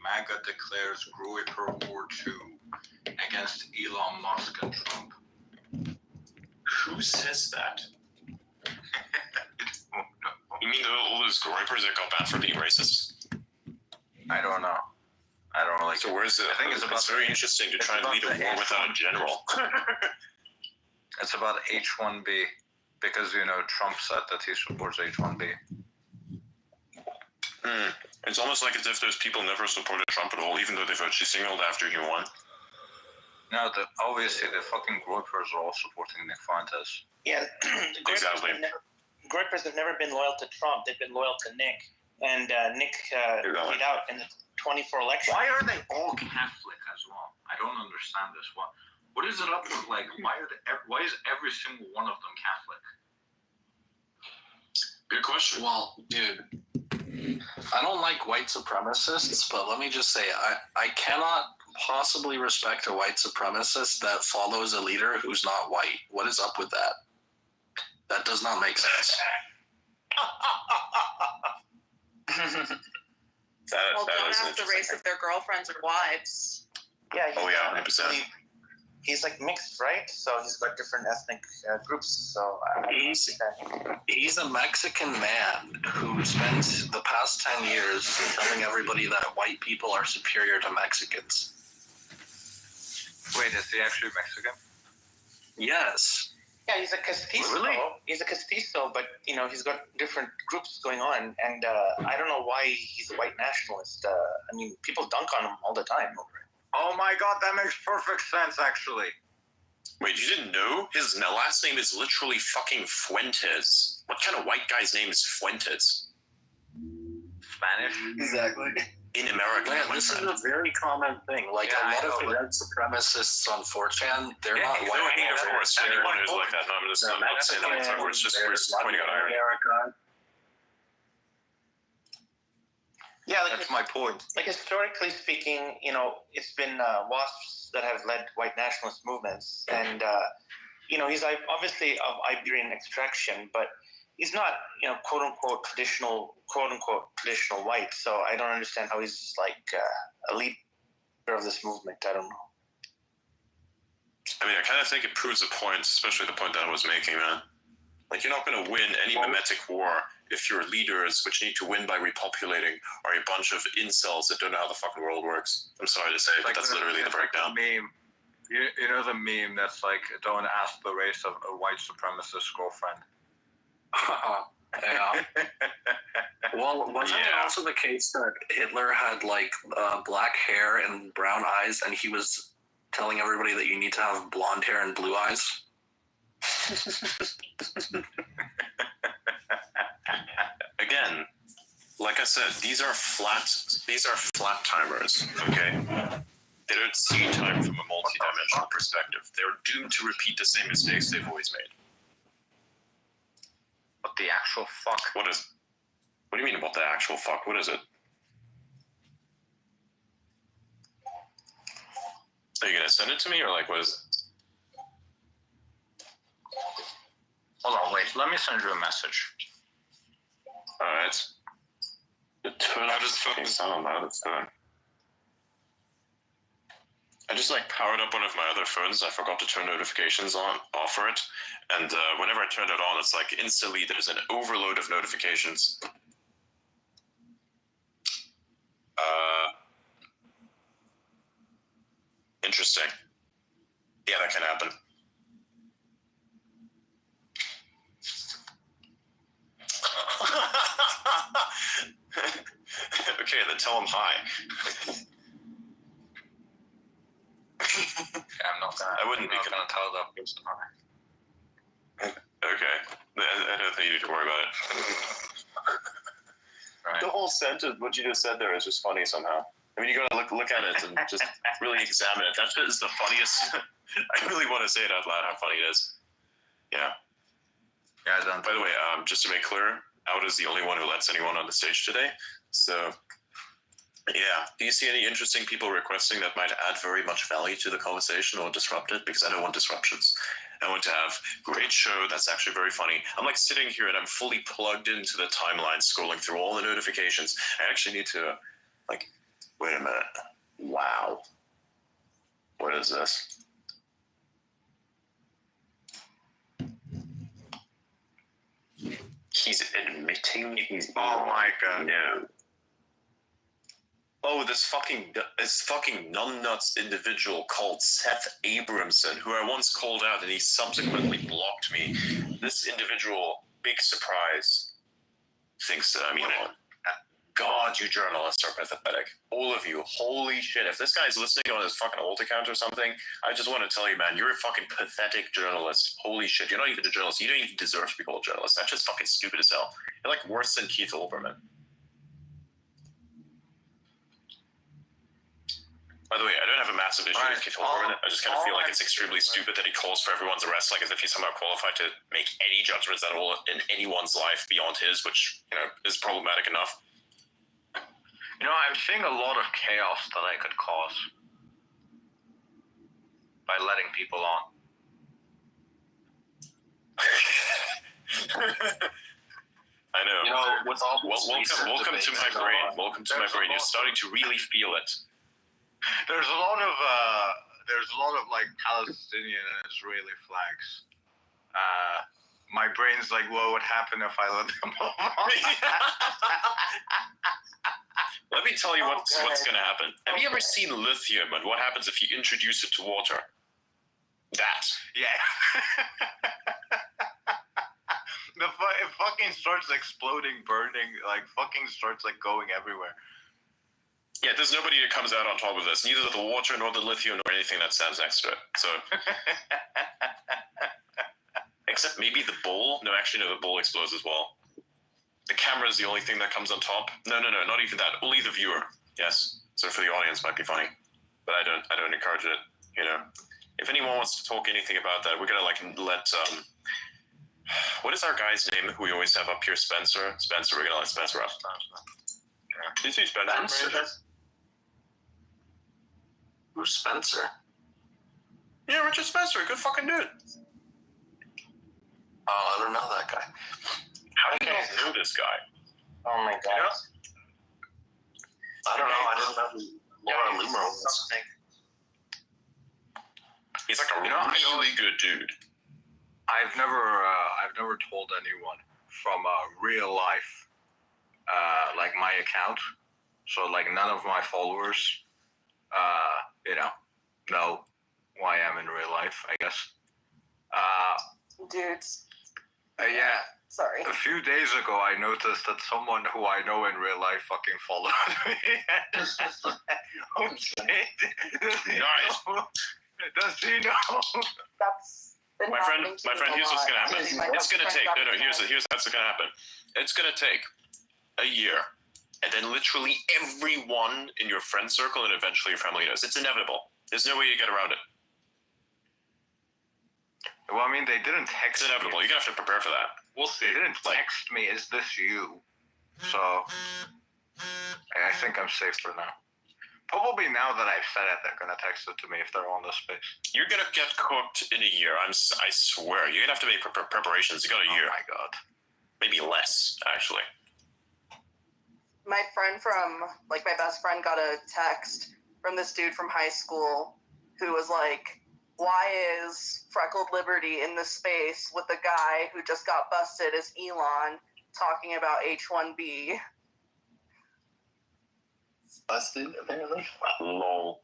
L: MAGA declares Groiper War 2 against Elon Musk and Trump.
K: Who says that? You mean all those Groipers that got banned for being racist?
L: I don't know. I don't really.
K: So where's it? I think it's very interesting to try and lead a war without a general.
L: It's about H-1B, because, you know, Trump said that he supports H-1B.
K: It's almost like as if those people never supported Trump at all, even though they virtually singled after he won.
L: No, obviously the fucking Groipers are all supporting Nick Fuentes.
M: Yeah,
K: Exactly.
M: Groipers have never been loyal to Trump. They've been loyal to Nick. And Nick beat out in the 24 election.
L: Why are they all Catholic as well? I don't understand this. What is it up with, like, why is every single one of them Catholic?
K: Good question.
N: Well, dude, I don't like white supremacists, but let me just say, I cannot possibly respect a white supremacist that follows a leader who's not white. What is up with that? That does not make sense.
O: Well, don't ask the race of their girlfriends or wives.
M: Yeah.
K: Oh yeah, 100%.
M: He's like mixed, right? So he's got different ethnic groups. So
N: He's a Mexican man who spent the past 10 years telling everybody that white people are superior to Mexicans.
L: Wait, is he actually Mexican?
N: Yes.
M: Yeah, he's a castizo.
N: Really?
M: He's a castizo, but you know he's got different groups going on, and I don't know why he's a white nationalist. I mean, people dunk on him all the time over it.
L: Oh my god, that makes perfect sense, actually.
K: Wait, you didn't know? His last name is literally fucking Fuentes. What kind of white guy's name is Fuentes?
L: Spanish?
M: Exactly.
K: In America,
N: Man, this is a very common thing. Like, a lot of the white supremacists on 4chan, they're not white.
K: No hate, of course, to anyone who's like that. No, I'm not saying that. We're just pointing out irony.
M: Yeah, like
L: that's my point.
M: Like historically speaking, you know, it's been WASPs that have led white nationalist movements, and you know, he's obviously of Iberian extraction, but he's not, quote unquote traditional white. So I don't understand how he's like a leader of this movement. I don't know.
K: I mean, I kind of think it proves a point, especially the point that I was making, man. Like, you're not going to win any mimetic war if your leaders, which need to win by repopulating, are a bunch of incels that don't know how the fucking world works. I'm sorry to say, but that's literally the breakdown.
L: Like the meme. You know the meme that's like, don't ask the race of a white supremacist girlfriend.
N: Yeah. Well, wasn't it also the case that Hitler had like black hair and brown eyes, and he was telling everybody that you need to have blonde hair and blue eyes?
K: Again, like I said, these are flat timers, okay? They don't see time from a multi-dimensional perspective. They're doomed to repeat the same mistakes they've always made.
L: What the actual fuck?
K: What do you mean about the actual fuck? What is it? Are you gonna send it to me, or like, what is it?
L: Hold on, wait. Let me send you a message.
K: Alright. How does fucking sound loud? It's good. I just like powered up one of my other phones. I forgot to turn notifications off for it. And whenever I turn it on, it's like instantly there's an overload of notifications. Interesting. Yeah, that can happen. Okay, then tell him hi.
L: I'm not gonna.
K: I wouldn't be
L: gonna tell that person hi.
K: Okay, I don't think you need to worry about it.
L: Right.
K: The whole sentence, what you just said there, is just funny somehow. I mean, you gotta look at it and just really examine it. That is the funniest. I really want to say it out loud how funny it is. Yeah.
L: Yeah.
K: By the way, just to make clear, Out is the only one who lets anyone on the stage today. So, yeah. Do you see any interesting people requesting that might add very much value to the conversation or disrupt it? Because I don't want disruptions. I want to have a great show that's actually very funny. I'm like sitting here and I'm fully plugged into the timeline, scrolling through all the notifications. I actually need to, like, wait a minute. Wow. What is this? He's admitting he's...
L: Oh my god.
K: No. Oh, this fucking numbnuts individual called Seth Abramson, who I once called out and he subsequently blocked me. This individual, big surprise, thinks that I'm evil. God, you journalists are pathetic. All of you. Holy shit. If this guy's listening on his fucking alt account or something, I just want to tell you, man, you're a fucking pathetic journalist. Holy shit. You're not even a journalist. You don't even deserve to be called a journalist. That's just fucking stupid as hell. You're like worse than Keith Olbermann. By the way, I don't have a massive issue with Keith Olbermann. I just kind of feel like it's extremely stupid that he calls for everyone's arrest, like as if he's somehow qualified to make any judgments at all in anyone's life beyond his, which, you know, is problematic enough.
L: You know, I'm seeing a lot of chaos that I could cause by letting people on.
K: I know.
N: You know, with all
K: welcome to my brain. Welcome to my brain. You're starting to really feel it.
L: There's a lot of like Palestinian and Israeli flags. My brain's like, what would happen if I let them on?
K: Let me tell you what's going to happen. Have you ever seen lithium and what happens if you introduce it to water? That.
L: Yeah. It fucking starts exploding, burning, like fucking starts like going everywhere.
K: Yeah, there's nobody that comes out on top of this. Neither the water nor the lithium nor anything that stands next to it. So, except maybe the bowl. No, actually, no, the bowl explodes as well. The camera is the only thing that comes on top. No, not even that. Only the viewer. Yes. So for the audience, might be funny, but I don't encourage it. You know, if anyone wants to talk anything about that, we're gonna like let what is our guy's name who we always have up here? Spencer. We're gonna let Spencer up. Yeah. Do you see Spencer?
N: Who's Spencer?
K: Yeah, Richard Spencer, good fucking dude.
N: Oh, I don't know that guy.
K: this guy.
M: Oh my god.
F: You know? I don't know. I didn't know who Laura Loomer was.
M: Something.
K: He's like a really good dude.
L: I've never told anyone from real life, like my account. So like none of my followers, know who I am in real life, I guess.
O: Dudes.
L: Yeah.
O: Sorry.
L: A few days ago, I noticed that someone who I know in real life fucking followed me.
K: Nice.
L: Does he know?
O: That's been
K: My friend,
O: happening to me
K: here's
O: a
K: what's
O: lot.
K: gonna happen.
O: My
K: It's gonna
O: best
K: take
O: friend got
K: here's
O: attacked.
K: what's gonna happen. It's gonna take a year, and then literally everyone in your friend circle and eventually your family knows. It's inevitable. There's no way you get around it.
L: Well, I mean, they didn't text.
K: It's inevitable. You're gonna have to prepare for that.
L: We'll see. They didn't text me, is this you? So, I think I'm safe for now. Probably now that I've said it, they're gonna text it to me if they're on this space.
K: You're gonna get cooked in a year. I swear. You're gonna have to make preparations. You got a year.
L: Oh my god.
K: Maybe less, actually.
O: My friend my best friend got a text from this dude from high school who was like, why is Freckled Liberty in this space with the guy who just got busted as Elon talking about H-1B?
F: Busted, apparently.
K: Lol.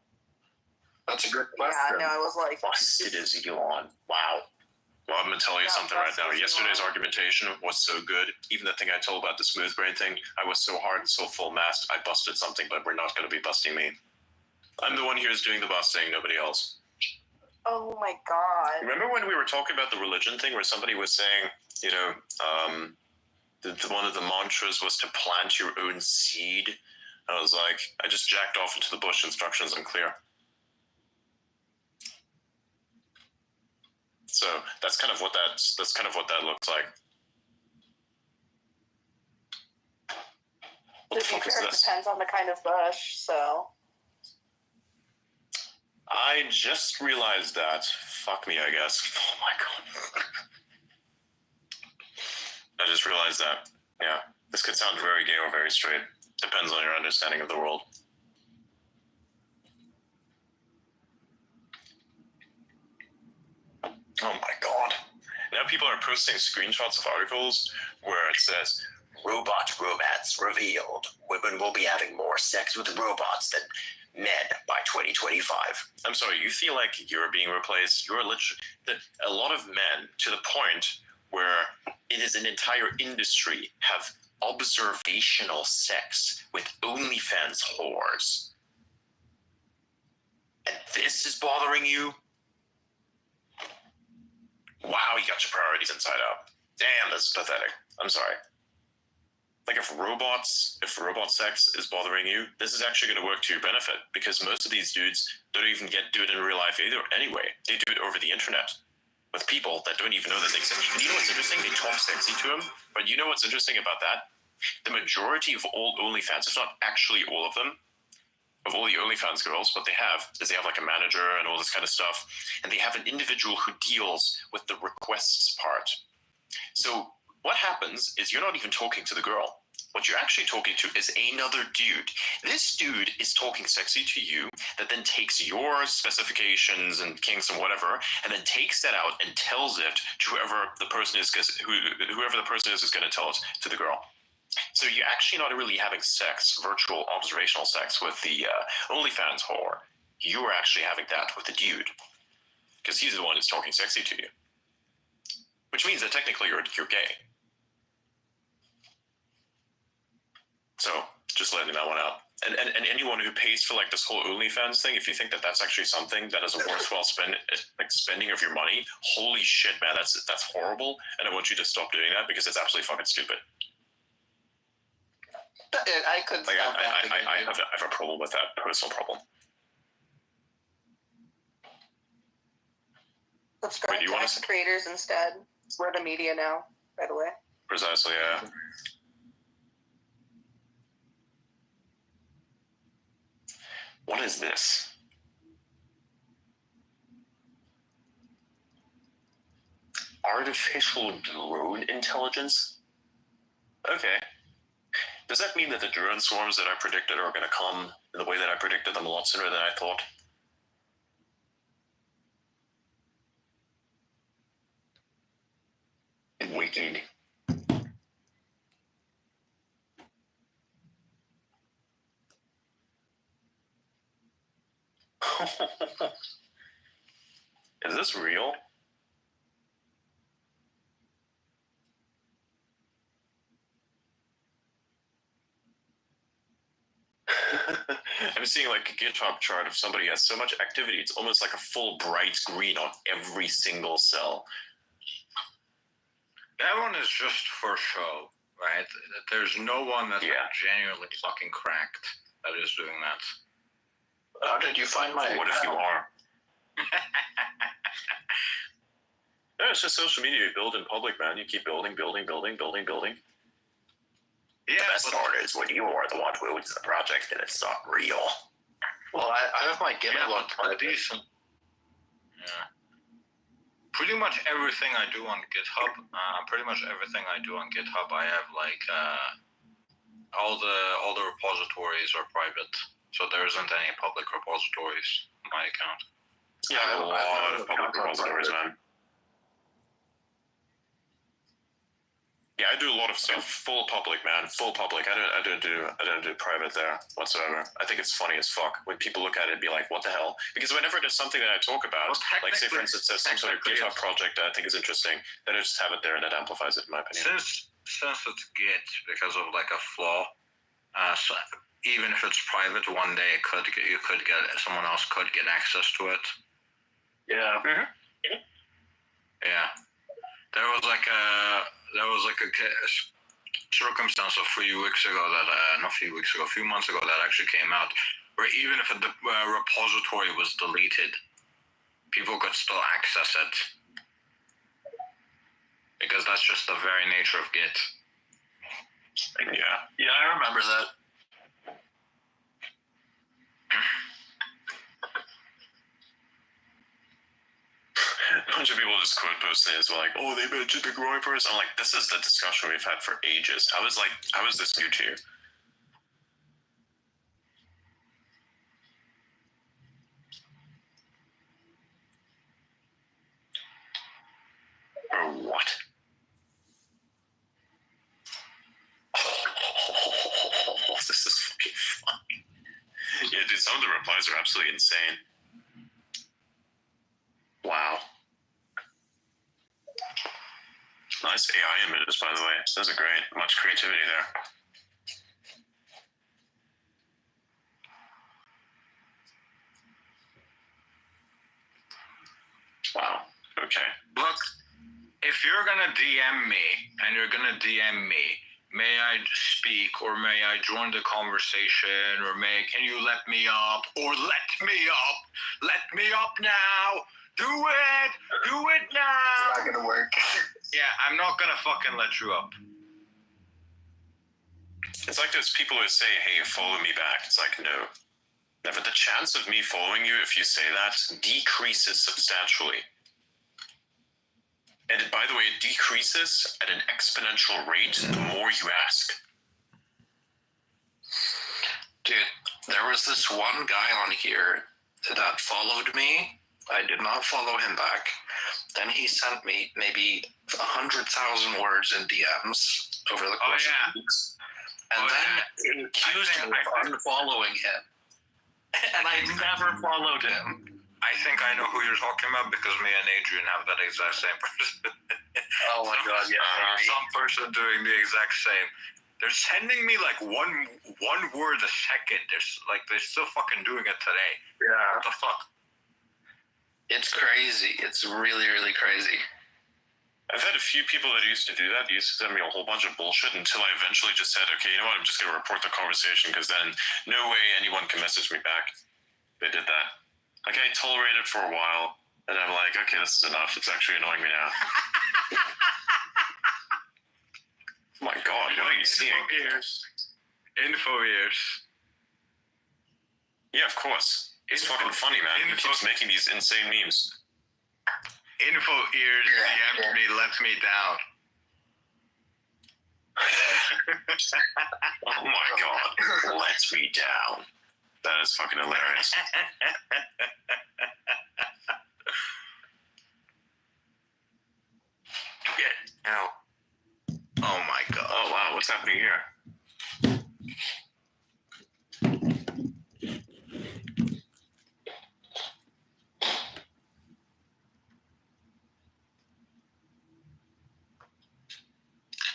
K: That's a good question.
O: Yeah, no, it was like...
K: Busted as Elon. Wow. Well, I'm going to tell you something right now. Yesterday's argumentation was so good. Even the thing I told about the smooth brain thing, I was so hard and so full-mast, I busted something, but we're not going to be busting me. I'm the one here who's doing the busting, nobody else.
O: Oh my god.
K: Remember when we were talking about the religion thing where somebody was saying, one of the mantras was to plant your own seed? I was like, I just jacked off into the bush, instructions unclear. So that's kind of what that looks like. What the fuck is
O: It
K: this?
O: depends on the kind of bush, so...
K: I just realized that. Fuck me, I guess. Oh my god. I just realized that. Yeah. This could sound very gay or very straight. Depends on your understanding of the world. Oh my god. Now people are posting screenshots of articles where it says,
P: Robot romance revealed. Women will be having more sex with robots than men by 2025.
K: I'm sorry, you feel like you're being replaced? You're literally a lot of men, to the point where it is an entire industry, have observational sex with OnlyFans whores. And this is bothering you? Wow, you got your priorities inside out. Damn, that's pathetic. I'm sorry. Like if robot sex is bothering you, this is actually going to work to your benefit, because most of these dudes don't even do it in real life either. Anyway, they do it over the internet with people that don't even know that they exist. You know what's interesting? They talk sexy to them, but you know what's interesting about that? The majority of all OnlyFans, if not actually all of them, of all the OnlyFans girls, what they have is they have like a manager and all this kind of stuff, and they have an individual who deals with the requests part. So what happens is you're not even talking to the girl. What you're actually talking to is another dude. This dude is talking sexy to you, that then takes your specifications and kinks and whatever, and then takes that out and tells it to whoever the person is, whoever the person is going to tell it to the girl. So you're actually not really having sex, virtual observational sex with the OnlyFans whore. You're actually having that with the dude, because he's the one who's talking sexy to you. Which means that technically you're gay. So just letting that one out. And anyone who pays for like this whole OnlyFans thing, if you think that that's actually something that is a worthwhile spending of your money, holy shit, man, that's horrible. And I want you to stop doing that, because it's absolutely fucking stupid.
O: I could
K: like, I have a problem with that, personal problem.
O: Subscribe to X creators instead. We're the media now, by the way.
K: Precisely, yeah. What is this? Artificial drone intelligence? Okay. Does that mean that the drone swarms that I predicted are going to come in the way that I predicted them a lot sooner than I thought? Wicked. Is this real? I'm seeing like a GitHub chart of somebody has so much activity, it's almost like a full bright green on every single cell.
L: That one is just for show, right? There's no one that's genuinely fucking cracked that is doing that.
N: How did you find my...
K: What if you are? No, it's just social media. You build in public, man. You keep building.
P: Yeah,
K: the
P: best part is when you are the one who owns the project and it's not real.
N: Well, I have my GitHub on private.
L: Decent. Yeah. Pretty much everything I do on GitHub, I have like all the repositories are private, so there isn't any public repositories on my account.
K: Yeah, I have a lot of public repositories, man. Yeah, I do a lot of stuff full public, man. Full public. I don't do private there whatsoever. I think it's funny as fuck when people look at it and be like, "What the hell?" Because whenever there's something that I talk about, like say for instance, there's some sort of GitHub project that I think is interesting, then I just have it there and that amplifies it, in my opinion.
L: Since it's Git because of like a flaw, so even if it's private, one day someone else could get access to it.
N: Yeah.
L: Mm-hmm. Yeah. There was like a circumstance a few months ago that actually came out where even if the repository was deleted, people could still access it because that's just the very nature of Git.
N: Yeah, I remember that.
K: A bunch of people just quote posting as well, like, "Oh, they mentioned the Groypers." I'm like, this is the discussion we've had for ages. How is this new to you? Or what? Oh, this is fucking funny. Yeah, dude, some of the replies are absolutely insane. Wow. Nice AI images, by the way. Those are great. Much creativity there. Wow. Okay.
L: Look, if you're gonna DM me and you're gonna DM me, may I speak or may I join the conversation or can you let me up or let me up now. Do it now.
N: It's not gonna work.
L: Yeah, I'm not gonna fucking let you up.
K: It's like those people who say, "Hey, follow me back." It's like, no. Never. The chance of me following you, if you say that, decreases substantially. And by the way, it decreases at an exponential rate the more you ask.
N: Dude, there was this one guy on here that followed me. I did not follow him back. Then he sent me maybe 100,000 words in DMs over the course of weeks. And then he accused me of unfollowing him. And I never followed him.
L: I think I know who you're talking about because me and Adrian have that exact same person.
N: Oh my god, yeah.
L: Some person doing the exact same. They're sending me like one word a second. They're still fucking doing it today.
N: Yeah.
L: What the fuck?
N: It's crazy. It's really, really crazy.
K: I've had a few people that used to do that. They used to send me a whole bunch of bullshit until I eventually just said, okay, you know what? I'm just going to report the conversation because then no way anyone can message me back. They did that. Like, I tolerated it for a while, and I'm like, okay, this is enough. It's actually annoying me now. Oh my god, what are you seeing?
L: Info ears.
K: Yeah, of course. It's fucking funny, man. He keeps making these insane memes.
L: Info ears DM'd me, lets me down.
K: Oh my god. Let me down. That is fucking hilarious.
P: Get out.
K: Oh my god. Oh wow, what's happening here?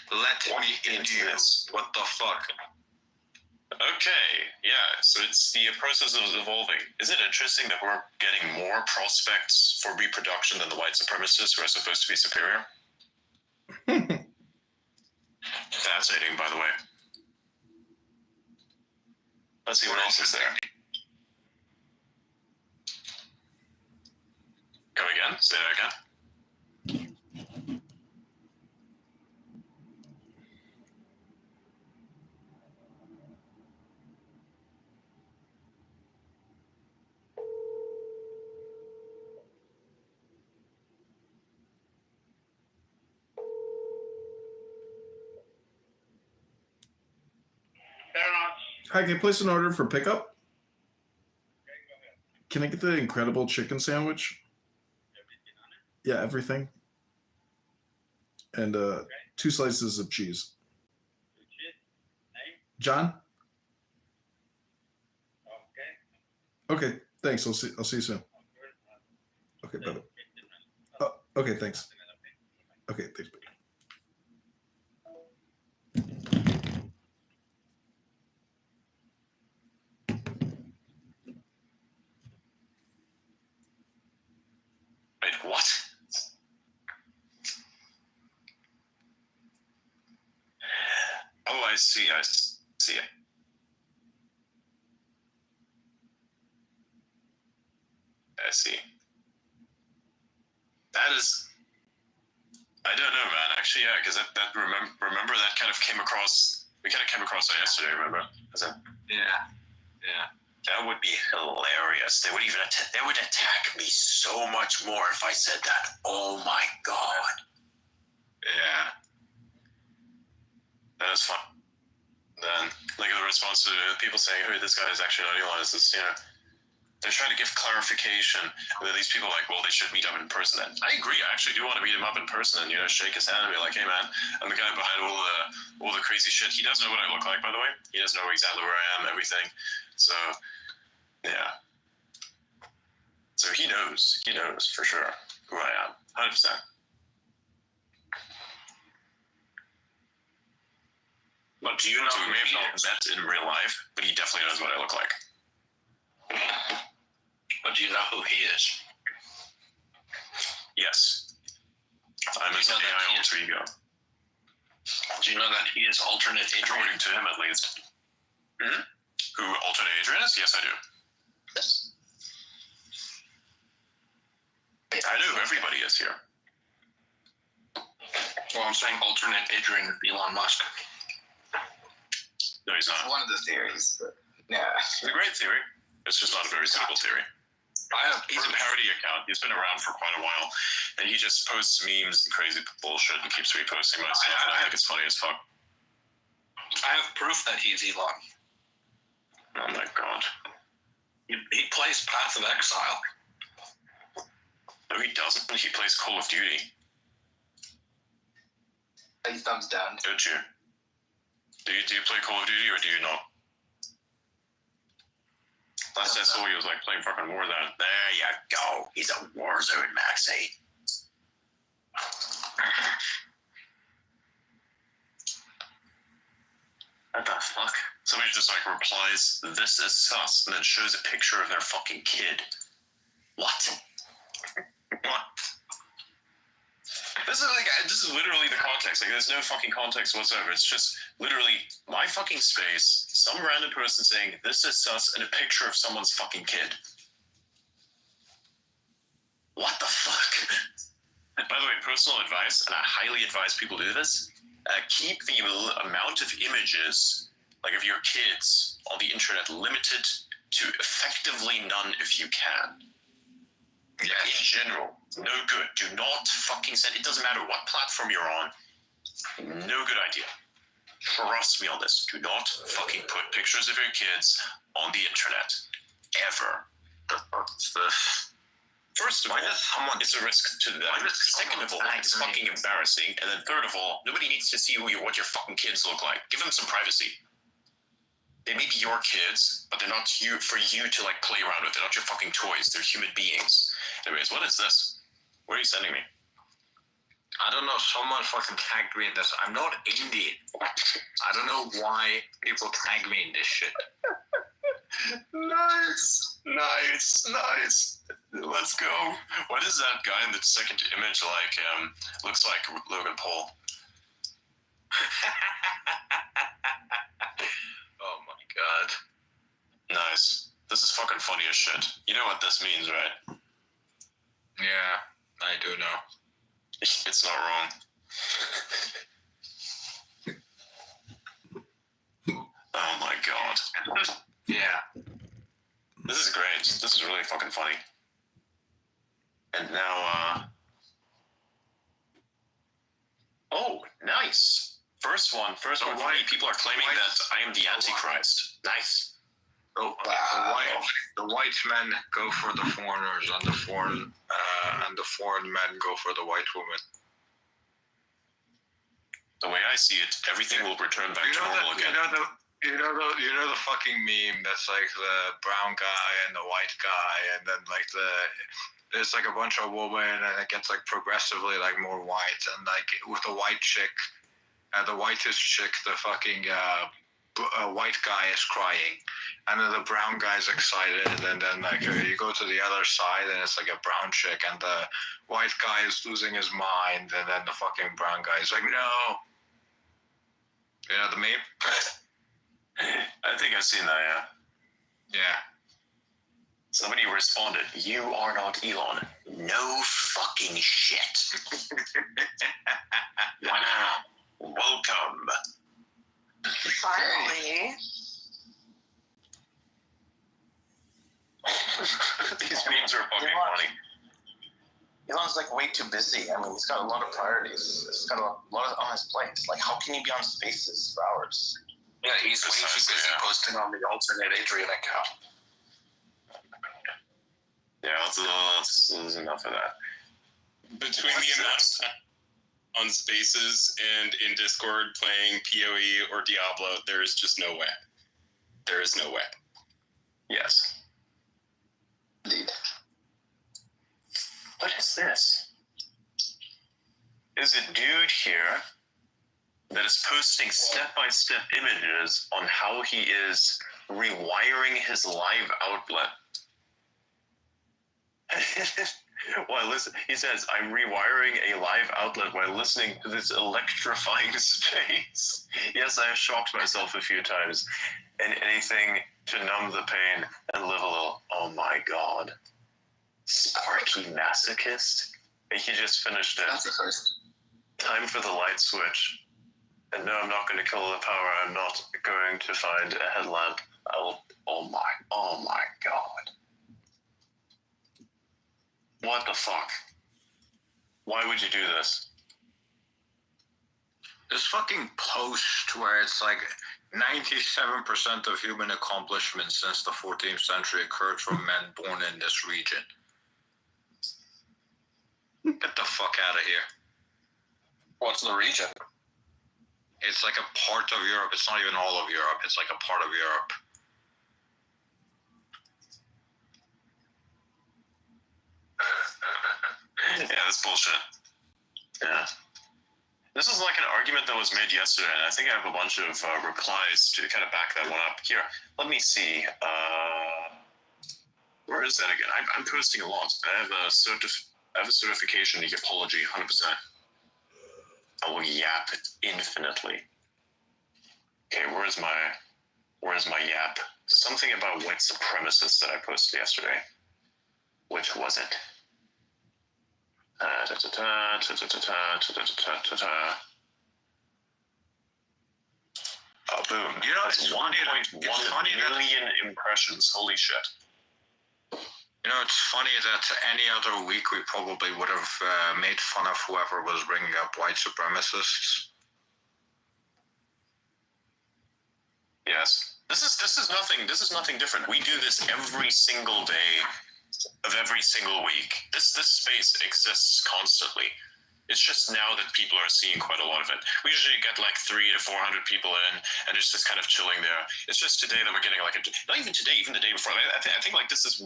L: Let me into this. What the fuck?
K: Okay, yeah, so it's the process of evolving. Isn't it interesting that we're getting more prospects for reproduction than the white supremacists who are supposed to be superior? Fascinating, by the way. Let's see what else is there. Come again? Say that again.
J: Hi, can I place an order for pickup? Can I get the incredible chicken sandwich? Yeah, everything. And 2 slices of cheese. John? Okay, thanks. I'll see you soon. Okay, brother. Oh, okay, thanks. Okay, thanks.
K: Wait, what? Oh, I see. I see it. I see. That is. I don't know, man. Actually, yeah, because that remember that kind of came across. We kind of came across that yesterday. Remember?
H: Yeah.
P: That would be hilarious. They would even they would attack me so much more if I said that. Oh my god.
K: Yeah. That is fun. Then, like the response to people saying, "Hey, this guy is actually not Elon." Is this, they're trying to give clarification. And then these people are like, well, they should meet up in person. And I agree. I actually do want to meet him up in person and shake his hand and be like, hey man, I'm the guy behind all the crazy shit. He doesn't know what I look like, by the way. He doesn't know exactly where I am, everything. So yeah. So he knows for sure who I am, 100%.
H: But do you know?
K: So we may have not met in real life, but he definitely knows what I look like.
H: But do you know who he is?
K: Yes. I'm his AI alter ego.
H: Do you know that he is alternate Adrian?
K: According to him, at least. Mm-hmm. Who alternate Adrian is? Yes, I do. I know who everybody is here.
H: Well, I'm saying alternate Adrian Elon Musk.
K: No, he's not.
F: One of the theories, but yeah.
K: It's a great theory. It's just not a very suitable theory. He's a parody account. He's been around for quite a while, and he just posts memes and crazy bullshit and keeps reposting my stuff. And I think it's funny as fuck.
H: I have proof that he's Elon.
K: Oh my god.
H: He plays Path of Exile.
K: No, he doesn't. He plays Call of Duty.
F: He thumbs down.
K: Don't you? Do you play Call of Duty or do you not? Last I saw, he was like playing fucking Warzone.
P: There you go. He's a Warzone maxi.
K: What the fuck? Somebody just like replies, "This is sus," and then shows a picture of their fucking kid.
P: What?
K: What? This is literally the context. Like, there's no fucking context whatsoever. It's just literally my fucking space, some random person saying, "This is sus," and a picture of someone's fucking kid.
P: What the fuck?
K: By the way, personal advice, and I highly advise people do this, keep the amount of images, like of your kids, on the internet limited to effectively none if you can. Yeah. In general, no good. Do not fucking send. It doesn't matter what platform you're on. No good idea.
P: Trust me on this. Do not fucking put pictures of your kids on the internet. Ever.
L: What's this?
P: First of all, it's a risk to them. Second of all, it's fucking embarrassing. And then third of all, nobody needs to see what your fucking kids look like. Give them some privacy. They may be your kids, but they're not for you to like play around with. They're not your fucking toys. They're human beings. Anyways, what is this? Where are you sending me?
L: I don't know. Someone fucking tagged me in this. I'm not Indian. I don't know why people tag me in this shit.
P: Nice. Let's go. What is that guy in the second image like? Looks like Logan Paul.
L: Oh my god.
P: Nice. This is fucking funny as shit. You know what this means, right?
L: Yeah, I do know.
P: It's not wrong. Oh my god.
L: Yeah.
P: This is great. This is really fucking funny. And now, oh, nice. First one. People are claiming that I am the Antichrist. Nice.
L: The white men go for the foreigners, and the foreign men go for the white woman.
P: The way I see it, everything will return back to normal again.
L: You know the fucking meme that's like the brown guy and the white guy, and then like there's like a bunch of women, and it gets like progressively like more white, and like with the white chick, the whitest chick, the fucking white guy is crying, and then the brown guy's excited, and then like you go to the other side, and it's like a brown chick, and the white guy is losing his mind, and then the fucking brown guy is like, no. You know the meme?
P: I think I've seen that, yeah.
L: Yeah.
P: Somebody responded, "You are not Elon." No fucking shit. Wow. Welcome.
O: Finally.
P: These memes are fucking funny.
M: Elon's like way too busy. I mean, he's got a lot of priorities. He's got a lot on his plate. Like, how can he be on Spaces for hours?
N: Yeah, he's way too busy posting on the alternate Adrian account.
P: Yeah, that's enough of that.
Q: Between the amount of time on Spaces and in Discord playing PoE or Diablo, there is just no way. There is no way.
P: Yes. Indeed. What is this? There's a dude here that is posting step-by-step images on how he is rewiring his live outlet. While listen, he says, "I'm rewiring a live outlet while listening to this electrifying space." Yes, I have shocked myself a few times. And anything to numb the pain and live a little. Oh my god. Sparky Masochist? He just finished it.
M: That's a first.
P: Time for the light switch. And no, I'm not going to kill the power. I'm not going to find a headlamp. Oh my god. What the fuck? Why would you do this?
L: This fucking post where it's like 97% of human accomplishments since the 14th century occurred from men born in this region. Get the fuck out of here.
N: What's the region?
L: It's like a part of Europe. It's not even all of Europe. It's like a part of Europe.
P: Yeah, that's bullshit. Yeah. This is like an argument that was made yesterday, and I think I have a bunch of replies to kind of back that one up. Here, let me see. Where is that again? I'm posting a lot. I have a certification in apology, 100%. I will yap infinitely. Okay, where's my yap? Something about white supremacists that I posted yesterday. Which was it? Oh, boom.
L: You know, it's
P: 1.1 million impressions. Holy shit.
L: You know, it's funny that any other week we probably would have made fun of whoever was bringing up white supremacists.
K: This is nothing different. We do this every single day of every single week. This space exists constantly. It's just now that people are seeing quite a lot of it. We usually get like 300 to 400 people in, and it's just kind of chilling there. It's just today that we're getting like not even today, even the day before. I think like this is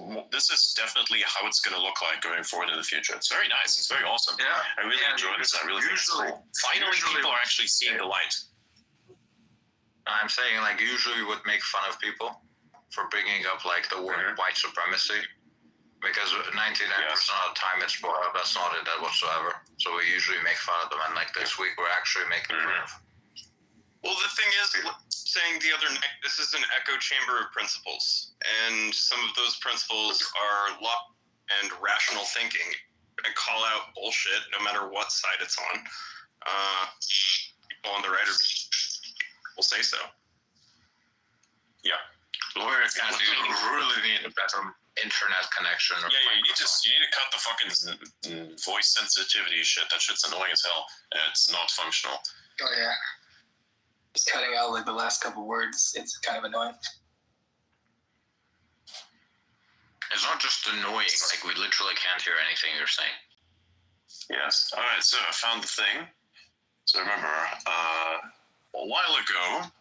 K: definitely how it's going to look like going forward in the future. It's very nice. It's very awesome.
L: Yeah.
K: I really enjoy this. I really think it's cool. Finally, people are actually seeing the light.
L: I'm saying like usually we would make fun of people for bringing up like the word white supremacy. Because 99% of the time that's not it whatsoever. So we usually make fun of them, and like this week we're actually making fun of.
Q: Well, the thing is, saying the other night, this is an echo chamber of principles, and some of those principles are law and rational thinking. I call out bullshit no matter what side it's on. People on the right will say so.
K: Yeah.
L: Lawyers can't really need a better internet connection.
K: Yeah, you need to cut the fucking voice sensitivity shit. That shit's annoying as hell. It's not functional.
F: Oh yeah. Just cutting out like the last couple words, it's kind of annoying.
L: It's not just annoying, like we literally can't hear anything you're saying.
K: Yes. Alright, so I found the thing. So remember, a while ago,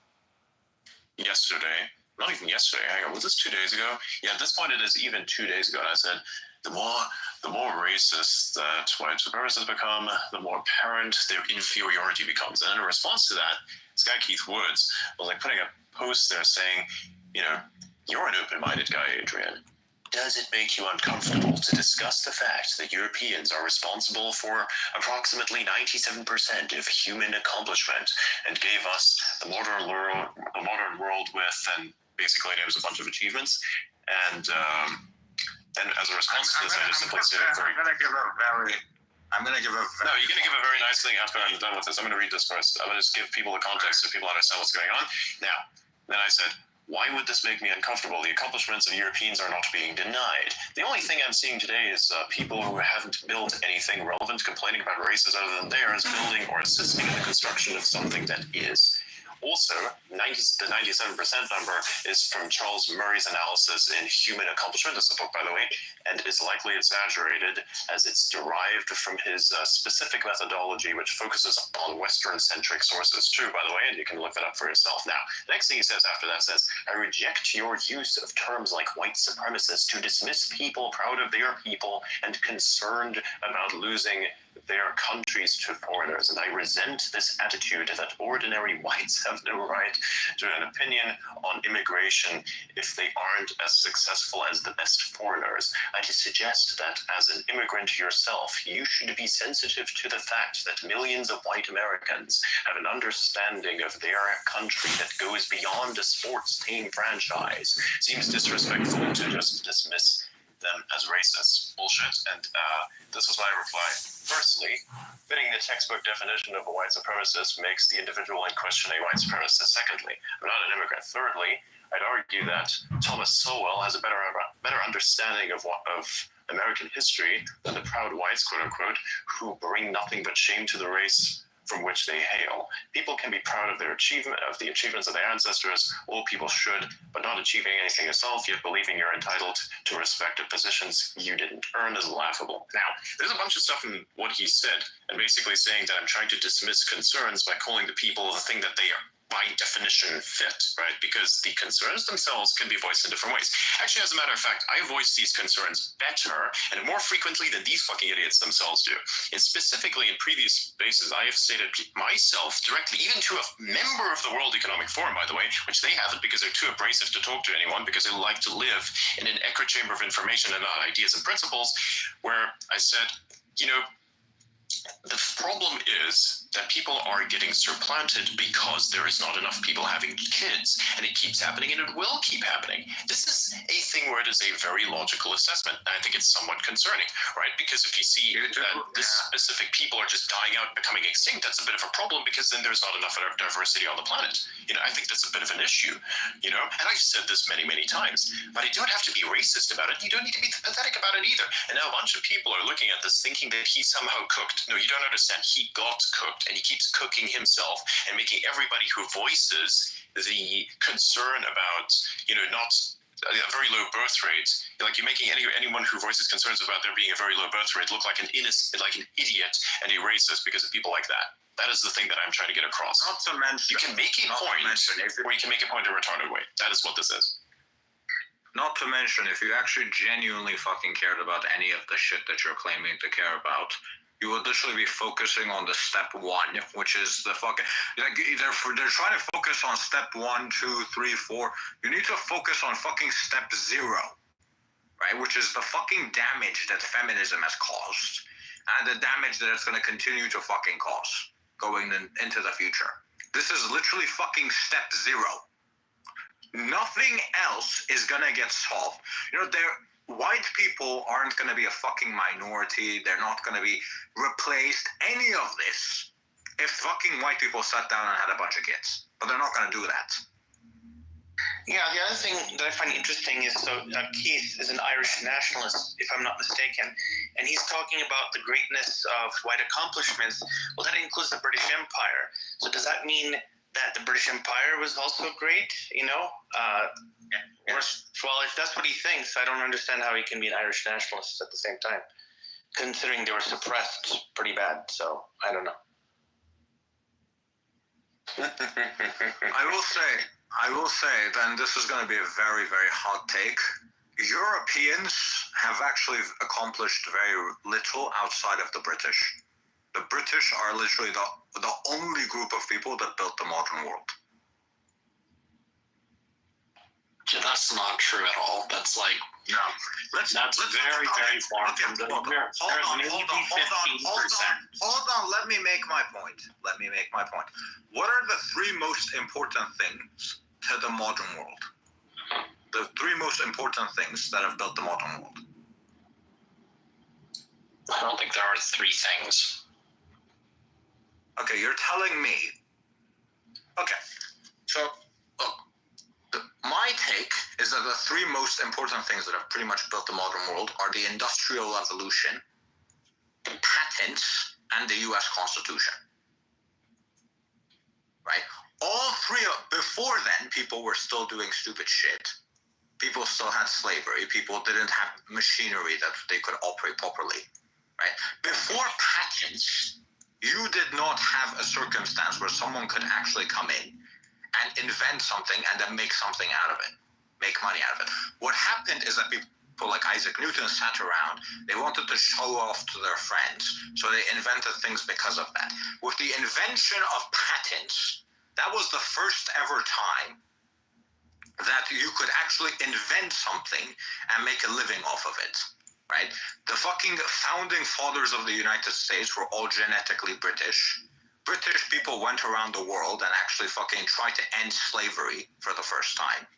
K: yesterday, not even yesterday, hang on, was this 2 days ago? Yeah, at this point it is even 2 days ago, and I said, the more racist that white supremacists become, the more apparent their inferiority becomes. And in response to that, this guy Keith Woods was like putting a post there saying, you know, you're an open-minded guy, Adrian. Does it make you uncomfortable to discuss the fact that Europeans are responsible for approximately 97% of human accomplishment and gave us the modern world with, and basically names a bunch of achievements, and as a response to this, I just simply said,
L: I'm gonna give a very
K: No, you're going to give a very nice thing after I'm done with this. I'm going to read this first. I'm going to just give people the context so people understand what's going on. Now, then I said, why would this make me uncomfortable? The accomplishments of Europeans are not being denied. The only thing I'm seeing today is people who haven't built anything relevant complaining about races other than theirs, building or assisting in the construction of something that is. Also, the 97% number is from Charles Murray's analysis in Human Accomplishment. It's a book, by the way, and is likely exaggerated as it's derived from his specific methodology, which focuses on Western-centric sources. True, by the way, and you can look that up for yourself. Now, the next thing he says after that says, I reject your use of terms like white supremacists to dismiss people proud of their people and concerned about losing their countries to foreigners, and I resent this attitude that ordinary whites have no right to an opinion on immigration if they aren't as successful as the best foreigners. I suggest that as an immigrant yourself, you should be sensitive to the fact that millions of white Americans have an understanding of their country that goes beyond a sports team franchise. Seems disrespectful to just dismiss them as racist. Bullshit. And this was my reply. Firstly, fitting the textbook definition of a white supremacist makes the individual in question a white supremacist. Secondly, I'm not an immigrant. Thirdly, I'd argue that Thomas Sowell has a better understanding of American history than the proud whites, quote unquote, who bring nothing but shame to the race from which they hail. People can be proud of the achievements of their ancestors. All people should, but not achieving anything yourself, yet believing you're entitled to respect of positions you didn't earn is laughable. Now, there's a bunch of stuff in what he said, and basically saying that I'm trying to dismiss concerns by calling the people the thing that they are by definition fit, right? Because the concerns themselves can be voiced in different ways. Actually, as a matter of fact, I voice these concerns better and more frequently than these fucking idiots themselves do. And specifically in previous spaces, I have stated myself directly, even to a member of the World Economic Forum, by the way, which they haven't because they're too abrasive to talk to anyone because they like to live in an echo chamber of information and not ideas and principles, where I said, you know, the problem is that people are getting supplanted because there is not enough people having kids, and it keeps happening, and it will keep happening. This is a thing where it is a very logical assessment, and I think it's somewhat concerning, right? Because if you see that this specific people are just dying out, becoming extinct, that's a bit of a problem because then there's not enough diversity on the planet. You know, I think that's a bit of an issue, you know? And I've said this many, many times, but you don't have to be racist about it. You don't need to be pathetic about it either. And now a bunch of people are looking at this thinking that he somehow cooked. No, you don't understand. He got cooked, and he keeps cooking himself and making everybody who voices the concern about, not a very low birth rate, like you're making anyone who voices concerns about there being a very low birth rate look like an idiot and a racist because of people like that. That is the thing that I'm trying to get across.
L: Not to mention,
K: You can make a point, or you can make a point in a retarded way. That is what this is.
L: not to mention, if you actually genuinely fucking cared about any of the shit that you're claiming to care about, you would literally be focusing on the step 1, which is the fucking, like, they're trying to focus on step 1, 2, 3, 4. You need to focus on fucking step 0, right? Which is the fucking damage that feminism has caused, and the damage that it's going to continue to fucking cause going into the future. This is literally fucking step 0. Nothing else is going to get solved. White people aren't going to be a fucking minority. They're not going to be replaced. Any of this, if fucking white people sat down and had a bunch of kids. But they're not going to do that.
F: Yeah, the other thing that I find interesting is, Keith is an Irish nationalist, if I'm not mistaken, and he's talking about the greatness of white accomplishments. Well, that includes the British Empire. So does that mean that the British Empire was also great, Well, if that's what he thinks, I don't understand how he can be an Irish nationalist at the same time, considering they were suppressed pretty bad, so I don't know.
L: I will say, then this is going to be a very, very hot take. Europeans have actually accomplished very little outside of the British. The British are literally the only group of people that built the modern world.
N: That's not true at all. That's like,
L: no.
N: That's very, very far from the.
L: Hold on. Let me make my point. What are the 3 most important things to the modern world? The 3 most important things that have built the modern world.
N: I don't think there are 3 things.
L: Okay, you're telling me. Okay, so look, my take is that the 3 most important things that have pretty much built the modern world are the Industrial Revolution, patents, and the U.S. Constitution. Right? All 3 before then, people were still doing stupid shit. People still had slavery. People didn't have machinery that they could operate properly. Right? Before patents, you did not have a circumstance where someone could actually come in and invent something and then make something out of it, make money out of it. What happened is that people like Isaac Newton sat around, they wanted to show off to their friends, so they invented things because of that. With the invention of patents, that was the first ever time that you could actually invent something and make a living off of it. Right? The fucking founding fathers of the United States were all genetically British. British people went around the world and actually fucking tried to end slavery for the first time.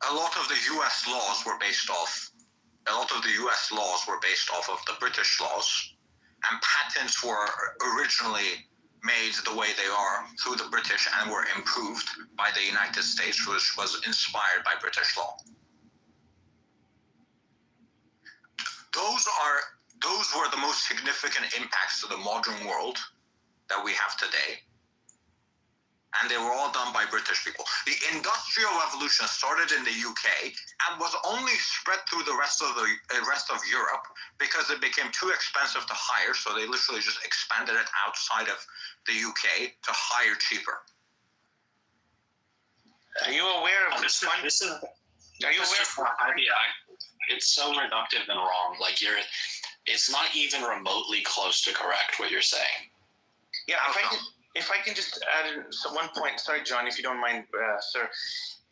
L: A lot of the US laws were based off of the British laws, and patents were originally made the way they are through the British and were improved by the United States, which was inspired by British law. Those were the most significant impacts to the modern world that we have today. And they were all done by British people. The Industrial Revolution started in the UK and was only spread through the rest of Europe because it became too expensive to hire, so they literally just expanded it outside of the UK to hire cheaper.
F: Are you aware of this?
N: It's so reductive and wrong. Like it's not even remotely close to correct what you're saying.
F: Yeah, if I can just add in one point. Sorry, John, if you don't mind, sir.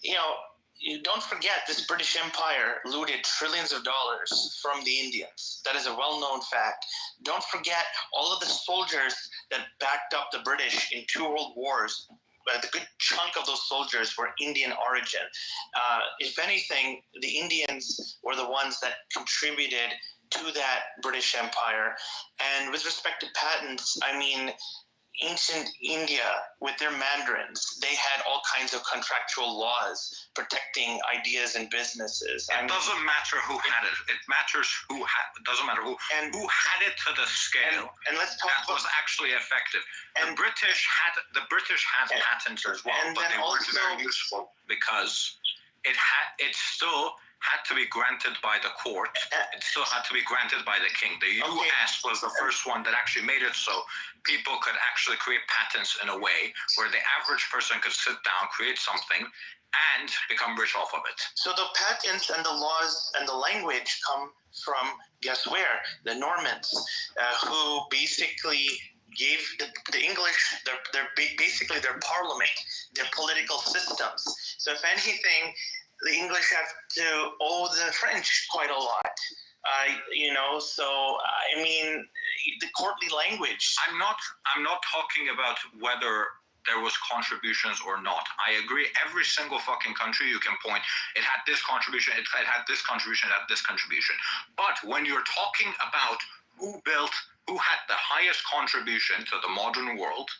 F: You don't forget this British Empire looted trillions of dollars from the Indians. That is a well-known fact. Don't forget all of the soldiers that backed up the British in 2 world wars. The good chunk of those soldiers were Indian origin. If anything, the Indians were the ones that contributed to that British Empire. And with respect to patents, I mean,
M: ancient India with their mandarins, they had all kinds of contractual laws protecting ideas and businesses.
L: It doesn't matter who had it. It matters who had. It doesn't matter who had it to the scale.
M: And let's talk
L: that was actually effective. The British had patents as well, but they weren't very useful because it still had to be granted by the court. It still had to be granted by the king. The US was the first one that actually made it so people could actually create patents in a way where the average person could sit down, create something, and become rich off of it.
M: So the patents and the laws and the language come from, guess where? The Normans, who basically gave the English basically their parliament, their political systems. So if anything, the English have to owe the French quite a lot. So I mean, the courtly language.
L: I'm not talking about whether there was contributions or not. I agree. Every single fucking country you can point, it had this contribution, it had this contribution, it had this contribution. But when you're talking about who had the highest contribution to the modern world,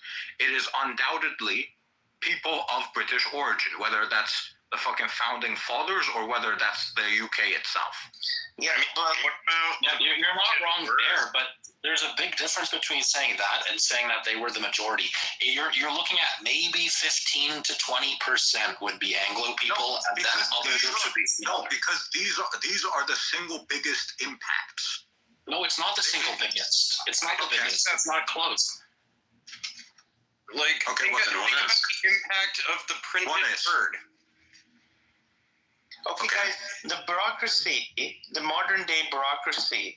L: it is undoubtedly people of British origin, whether that's the fucking founding fathers or whether that's the UK itself.
M: Yeah, but
N: you're not wrong there, but there's a big difference between saying that and saying that they were the majority. You're looking at maybe 15 to 20% would be Anglo people, and then other groups would be smaller.
L: No, because these are the single biggest impacts.
N: No, it's not the single biggest. It's not the biggest. It's not close.
Q: Like, think about the impact of the printed word.
M: Okay, guys, the bureaucracy, the modern day bureaucracy,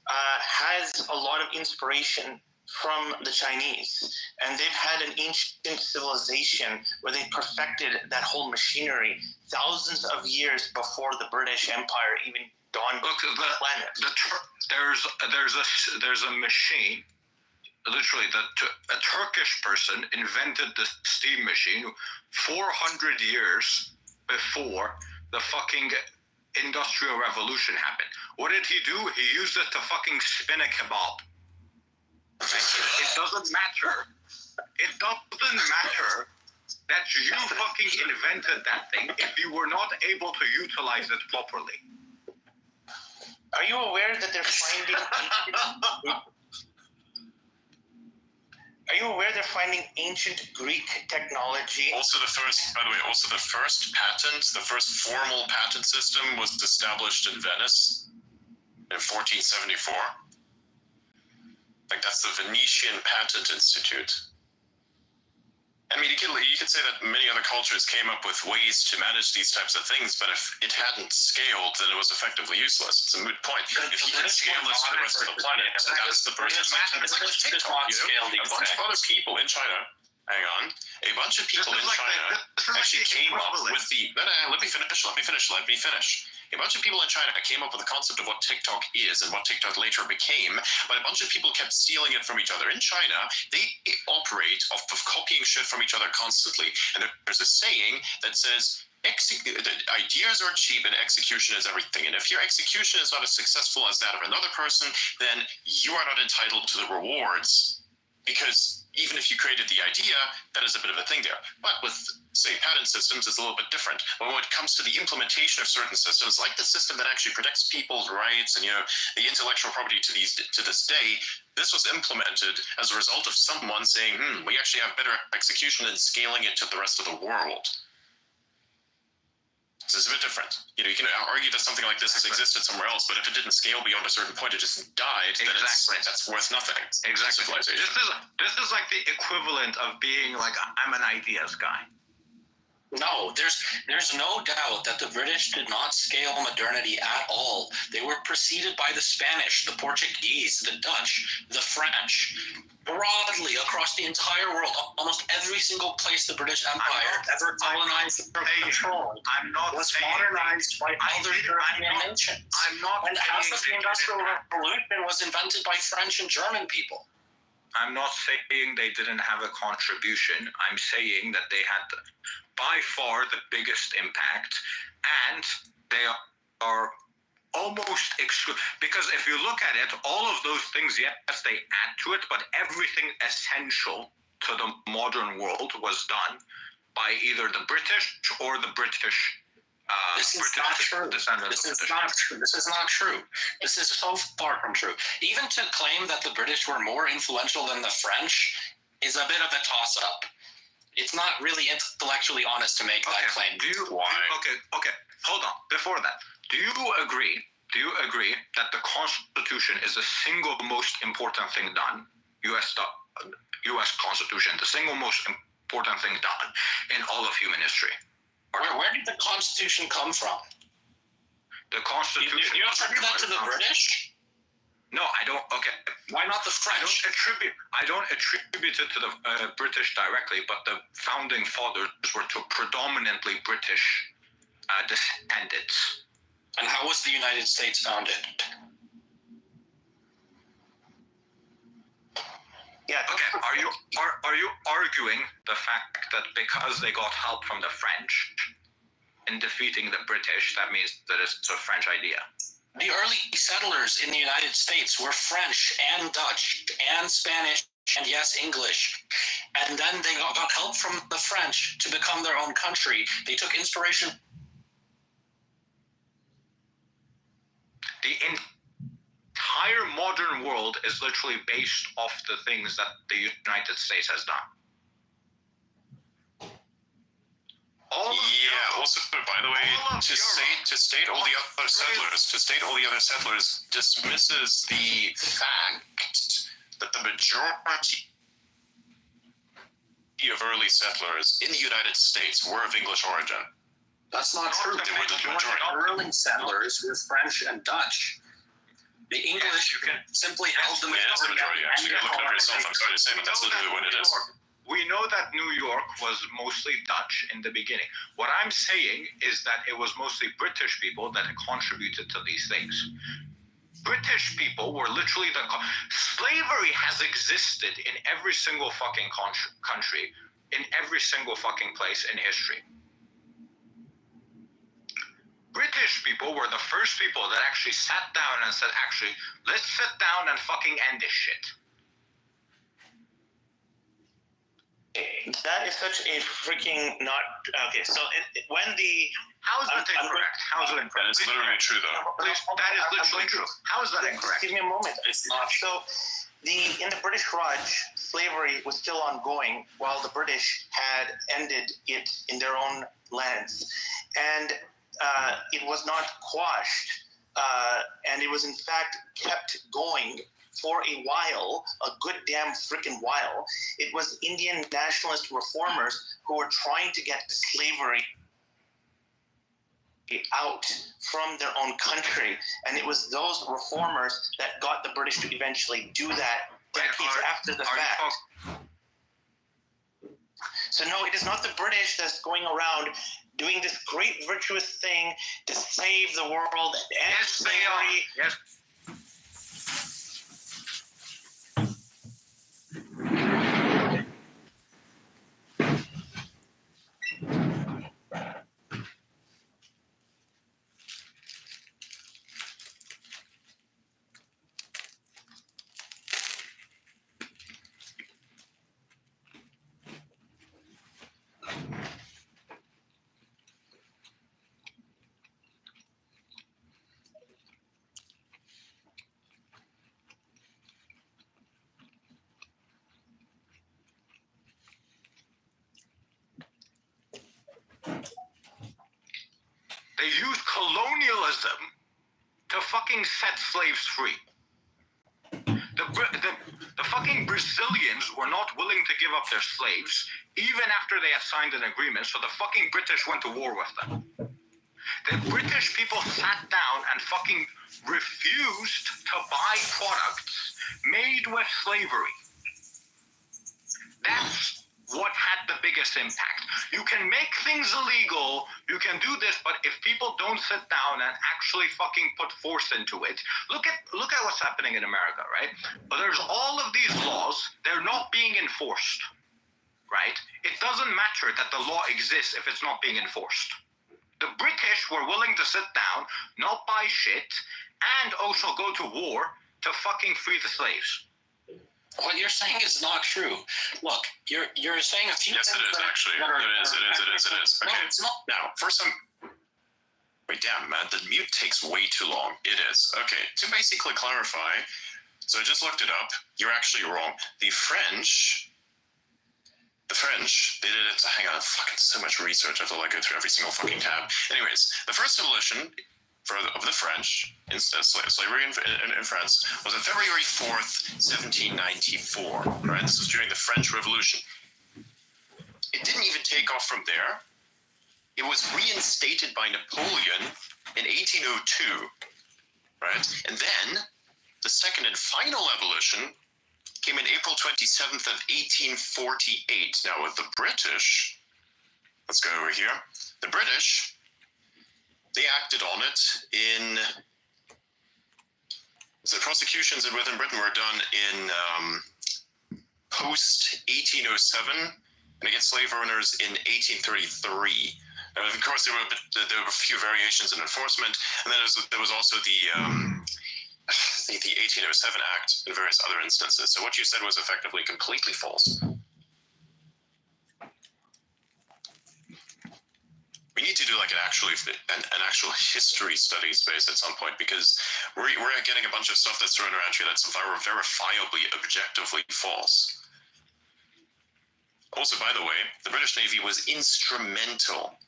M: has a lot of inspiration from the Chinese. And they've had an ancient civilization where they perfected that whole machinery thousands of years before the British Empire even dawned on the planet.
L: There's a machine. Literally, a Turkish person invented the steam machine 400 years before the fucking Industrial Revolution happened. What did he do? He used it to fucking spin a kebab. It doesn't matter. It doesn't matter that you fucking invented that thing if you were not able to utilize it properly.
M: Are you aware that they're finding... Are you aware they're finding ancient Greek technology?
P: Also the first patent, the first formal patent system was established in Venice in 1474. Like, that's the Venetian Patent Institute. I mean, you could say that many other cultures came up with ways to manage these types of things, but if it hadn't scaled, then it was effectively useless. It's a moot point. If you can scale this to the rest of the planet, that's the British. It's like with TikTok, a bunch of other people in China. Hang on. A bunch of people in China actually came up with the... Let me finish. A bunch of people in China came up with the concept of what TikTok is and what TikTok later became, but a bunch of people kept stealing it from each other. In China, they operate off of copying shit from each other constantly. And there's a saying that says, ideas are cheap and execution is everything. And if your execution is not as successful as that of another person, then you are not entitled to the rewards. Because even if you created the idea, that is a bit of a thing there. But with, say, patent systems, it's a little bit different. But when it comes to the implementation of certain systems, like the system that actually protects people's rights and, the intellectual property to this day, this was implemented as a result of someone saying, we actually have better execution than scaling it to the rest of the world. So it's a bit different. You can argue that something like this has existed somewhere else, but if it didn't scale beyond a certain point, it just died, then that's worth nothing.
L: Exactly. This is like the equivalent of being like, I'm an ideas guy.
N: No, there's no doubt that the British did not scale modernity at all. They were preceded by the Spanish, the Portuguese, the Dutch, the French, broadly across the entire world. Almost every single place the British Empire ever colonized or controlled was modernized by other European nations. And half of the Industrial Revolution was invented by French and German people.
L: I'm not saying they didn't have a contribution. I'm saying that they had by far the biggest impact, and they are almost because if you look at it, all of those things, yes, they add to it, but everything essential to the modern world was done by either the British or the British.
N: This is not true. This is not true. This is not true. This is so far from true. Even to claim that the British were more influential than the French is a bit of a toss-up. It's not really intellectually honest to make that claim.
L: Okay. Hold on. Before that, do you agree that the Constitution is the single most important thing done? U.S. Constitution, the single most important thing done in all of human history.
N: Where did the Constitution come from?
L: The Constitution.
N: You attribute that to the British?
L: No, I don't. Okay.
N: Why not the French?
L: I don't attribute it to the British directly, but the founding fathers were to predominantly British descendants.
N: And how was the United States founded?
M: Yeah.
L: Okay. Are you arguing the fact that because they got help from the French in defeating the British, that means that it's a French idea?
N: The early settlers in the United States were French and Dutch and Spanish and yes, English. And then they got help from the French to become their own country. They took inspiration.
L: The entire modern world is literally based off the things that the United States has done.
P: Also, by the way, to state all the other settlers dismisses the fact that the majority of early settlers in the United States were of English origin.
N: That's not true.
P: They were the majority.
N: Early settlers were French and Dutch. The English simply held the
P: majority. That's the majority, actually. You're looking at yourself, I'm sorry to say, but that's literally what it is.
L: We know that New York was mostly Dutch in the beginning. What I'm saying is that it was mostly British people that contributed to these things. British people were literally slavery has existed in every single fucking country, in every single fucking place in history. British people were the first people that actually sat down and said, actually, let's sit down and fucking end this shit.
M: That is such a freaking not okay. So when the
L: how is that incorrect? How is it incorrect?
P: It's literally true, though.
L: Please, that is literally true. How is that incorrect?
M: Give me a moment. It's not. So in the British Raj, slavery was still ongoing while the British had ended it in their own lands, and it was not quashed, and it was in fact kept going for a while, a good damn freaking while. It was Indian nationalist reformers who were trying to get slavery out from their own country. And it was those reformers that got the British to eventually do that decades after the fact. So no, it is not the British that's going around doing this great virtuous thing to save the world and end slavery.
L: Yes. They used colonialism to fucking set slaves free. The fucking Brazilians were not willing to give up their slaves even after they had signed an agreement, so the fucking British went to war with them. The British people sat down and fucking refused to buy products made with slavery. That's what had the biggest impact. You can make things illegal, you can do this, but if people don't sit down and actually fucking put force into it, look at what's happening in America, right? But there's all of these laws, they're not being enforced, right? It doesn't matter that the law exists if it's not being enforced. The British were willing to sit down, not buy shit, and also go to war to fucking free the slaves.
N: What you're saying is not true. Look, you're saying a few
K: Yes, it
N: things
K: is
N: that are-
K: actually.
N: that are-
K: It is.
N: No,
K: Okay.
N: it's not.
K: Now, for some. Wait, damn, man, the mute takes way too long. It is. Okay, to basically clarify, so I just looked it up. You're actually wrong. The French, they did it. Hang on, fucking so much research. I have to like go through every single fucking tab. Anyways, the first abolition of the French in slavery in France was on February 4th, 1794. Right, this was during the French Revolution. It didn't even take off from there. It was reinstated by Napoleon in 1802. Right, and then the second and final abolition came in April 27th of 1848. Now with the British, let's go over here. The British, they acted on it in, so prosecutions within Britain were done in post 1807 and against slave owners in 1833. And of course, there were a few variations in enforcement, and then there was also the 1807 Act and various other instances. So what you said was effectively completely false. We need to do like an actual history study space at some point, because we're getting a bunch of stuff that's thrown around here that's verifiably, objectively false. Also, by the way, the British Navy was instrumental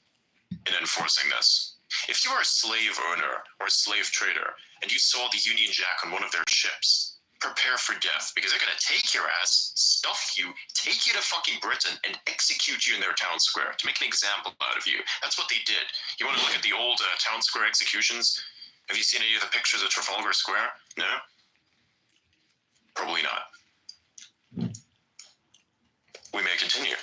K: in enforcing this. If you are a slave owner or a slave trader and you saw the Union Jack on one of their ships, prepare for death, because they're going to take your ass, stuff you, take you to fucking Britain, and execute you in their town square to make an example out of you. That's what they did. You want to look at the old town square executions? Have you seen any of the pictures of Trafalgar Square? No? Probably not. We may continue.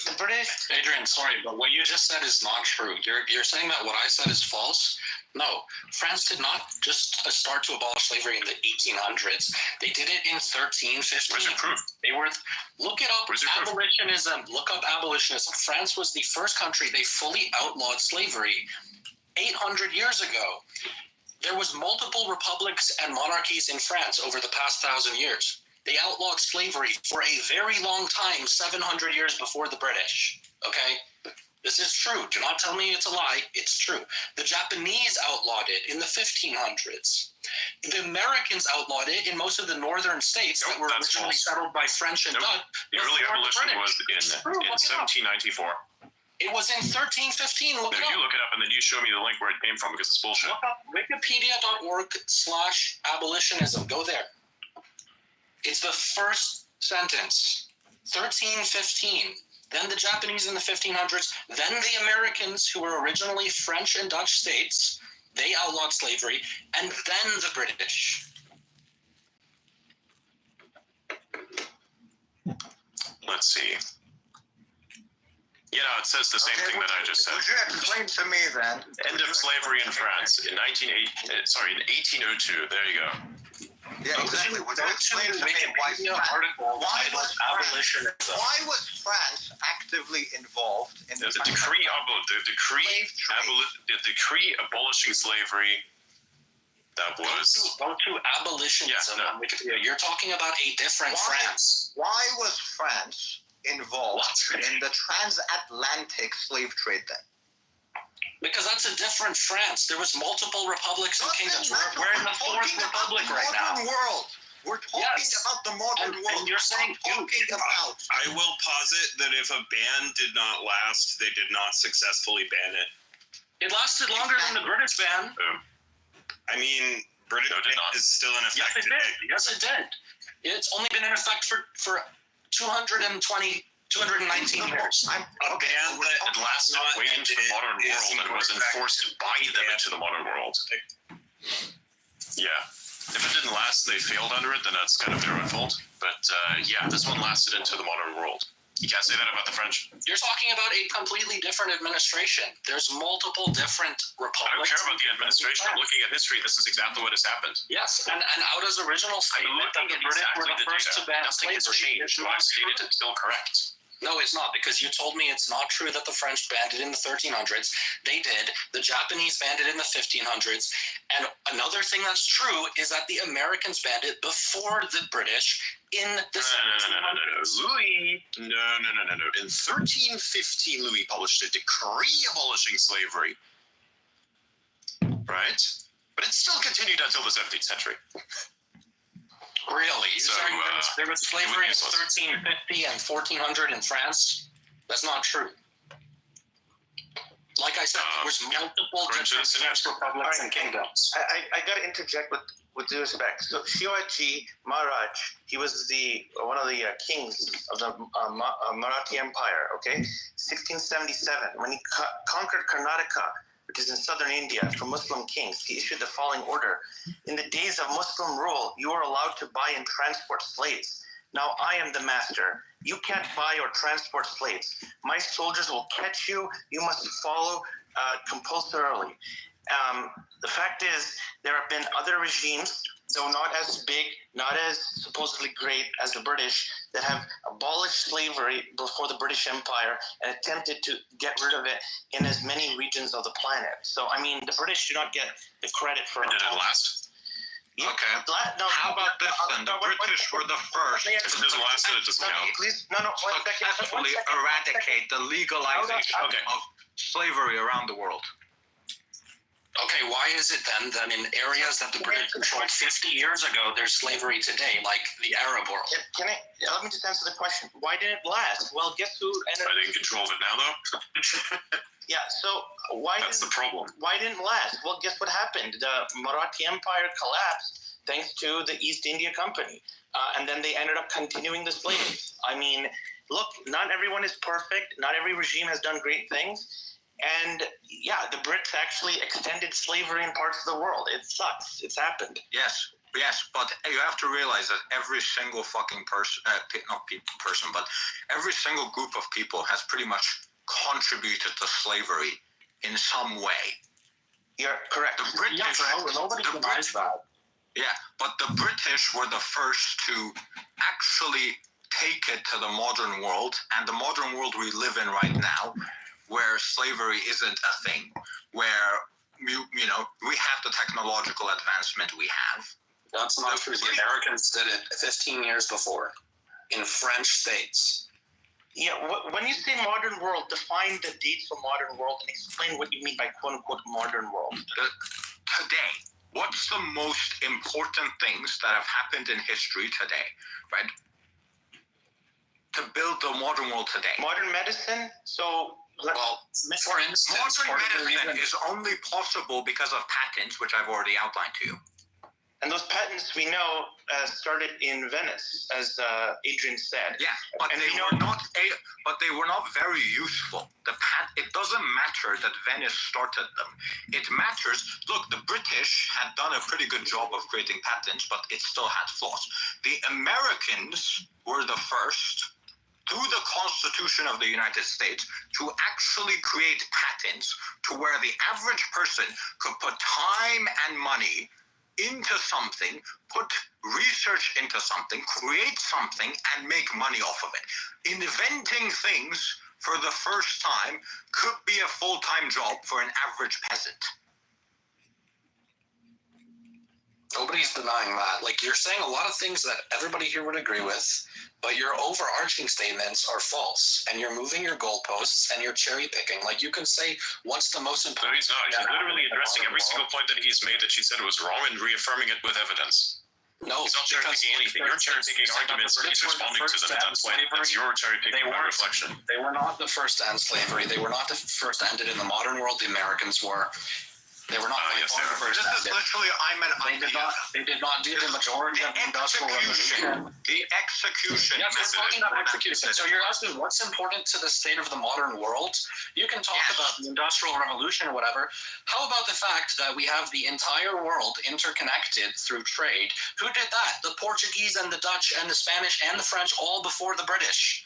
N: The British, Adrian, sorry, but what you just said is not true. You're saying that what I said is false? No, France did not just start to abolish slavery in the 1800s. They did it in 1315.
K: Where's your proof?
N: They were, look it up. Abolitionism. Look up abolitionism. France was the first country they fully outlawed slavery 800 years ago. There was multiple republics and monarchies in France over the past 1,000 years. They outlawed slavery for a very long time, 700 years before the British. Okay? This is true. Do not tell me it's a lie. It's true. The Japanese outlawed it in the 1500s. The Americans outlawed it in most of the northern states that were originally settled by French and Dutch.
K: The early abolition was in 1794.
N: It was in 1315. Look it up.
K: You look it up and then you show me the link where it came from, because it's bullshit.
N: Look up wikipedia.org/abolitionism. Go there. It's the first sentence. 1315. Then the Japanese in the 1500s. Then the Americans, who were originally French and Dutch states, they outlawed slavery. And then the British.
K: Let's see. Yeah, no, it says the same thing that I just said.
G: Would you explain to me then?
K: End of slavery in France in 1802. There you go.
G: Yeah, exactly. Would you explain to me why was France actively involved in
K: the decree abolishing slavery? That was
N: go to abolitionism. You're talking about a different France.
G: Why was France involved in the transatlantic slave trade then?
N: Because that's a different France. There was multiple republics and kingdoms. We're in the fourth republic right now.
G: We're talking about the modern world.
N: And you're saying
Q: I will posit that if a ban did not last, they did not successfully ban it.
N: It lasted longer than the British ban.
Q: I mean, British ban is still in effect.
N: Yes, it did. It's only been in effect for 219 years.
K: A ban that lasted way into the modern world and was enforced by them into the modern world. Yeah. If it didn't last, they failed under it, then that's kind of their own fault. But yeah, this one lasted into the modern world. You can't say that about the French.
N: You're talking about a completely different administration. There's multiple different republics.
K: I don't care about the administration. I'm looking at history. This is exactly what has happened.
N: Yes, and Auda's original statement that the British were the first to ban slavery.
K: Nothing has changed. What I've stated is still correct.
N: No, it's not, because you told me it's not true that the French banned it in the 1300s. They did. The Japanese banned it in the 1500s. And another thing that's true is that the Americans banned it before the British in the
K: No. Louis. No. In 1315, Louis published a decree abolishing slavery. Right? But it still continued until the 17th century.
N: Really?
K: So,
N: there was slavery in 1350 and 1400 in France? That's not true. Like I said, there was multiple different French republics and kingdoms.
M: I got to interject with due respect. So Shivaji Maharaj, he was one of the kings of the Marathi Empire. Okay, 1677 when he conquered Karnataka, which is in southern India, from Muslim kings. He issued the following order. In the days of Muslim rule, you are allowed to buy and transport slaves. Now I am the master. You can't buy or transport slaves. My soldiers will catch you. You must follow compulsorily. The fact is, there have been other regimes, though not as big, not as supposedly great as the British, that have abolished slavery before the British Empire and attempted to get rid of it in as many regions of the planet. So, I mean, the British do not get the credit for it.
K: Did it last?
M: Yeah,
L: Okay. How about this then? The British were the first
K: If it doesn't last, then it doesn't count.
M: Please, no, one second.
L: successfully eradicate the legalization of slavery around the world.
N: Okay, why is it then that in areas that the British controlled 50 years ago, there's slavery today, like the Arab world?
M: Let me just answer the question. Why didn't it last? Well, guess who ended up...
K: Are they in control of it now, though?
M: Yeah, so
K: That's the problem.
M: Why didn't it last? Well, guess what happened? The Marathi Empire collapsed thanks to the East India Company. And then they ended up continuing the slavery. I mean, look, not everyone is perfect. Not every regime has done great things. And yeah, the Brits actually extended slavery in parts of the world. It sucks. It's happened.
L: Yes, but you have to realize that every single fucking person, but every single group of people has pretty much contributed to slavery in some way.
M: You're correct.
N: The British, nobody denies that.
L: Yeah, but the British were the first to actually take it to the modern world, and the modern world we live in right now, where slavery isn't a thing, where we have the technological advancement we have.
N: That's not true. The Americans did it 15 years before in French states.
M: Yeah, when you say modern world, define the dates for modern world and explain what you mean by quote-unquote modern world.
L: Today, what's the most important things that have happened in history today, right? To build the modern world today.
M: Modern medicine?
N: Well, for instance,
L: modern medicine is only possible because of patents, which I've already outlined to you.
M: And those patents we know started in Venice, as Adrian said.
L: Yeah, but they were not very useful. It doesn't matter that Venice started them. It matters. Look, the British had done a pretty good job of creating patents, but it still had flaws. The Americans were the first, through the Constitution of the United States, to actually create patents to where the average person could put time and money into something, put research into something, create something, and make money off of it. Inventing things for the first time could be a full-time job for an average peasant.
N: Nobody's denying that. Like, you're saying a lot of things that everybody here would agree with, but your overarching statements are false, and you're moving your goalposts, and you're cherry picking. Like, you can say, what's the most important...
K: No, he's not. He's literally addressing every single point that he's made that she said was wrong and reaffirming it with evidence.
N: No,
K: he's not cherry picking anything. You're cherry picking arguments, and he's responding to them at that point. That's your cherry picking by reflection.
N: They were not the first to end slavery. They were not the first to end it in the modern world. The Americans were. They were not
K: yes, they were.
L: This is literally, I'm an idea.
N: They did not do the majority of the Industrial Revolution.
L: The execution.
N: Yes, we're talking about execution. So you're asking what's important to the state of the modern world? You can talk about the Industrial Revolution or whatever. How about the fact that we have the entire world interconnected through trade? Who did that? The Portuguese and the Dutch and the Spanish and the French all before the British.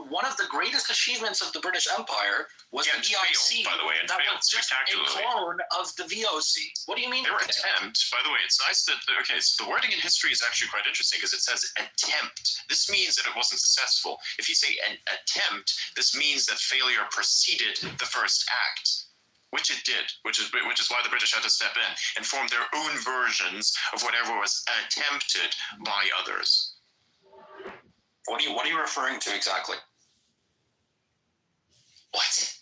N: one of the greatest achievements of the British Empire was the EIC.
K: By the way, and
N: that
K: failed
N: was just a
K: spectacularly.
N: clone of the VOC. What do you mean?
K: Their attempt, by the way, it's nice that, okay, so the wording in history is actually quite interesting because it says attempt. This means that it wasn't successful. If you say an attempt, this means that failure preceded the first act, which it did, which is why the British had to step in and form their own versions of whatever was attempted by others.
N: What are you referring to exactly?
K: What?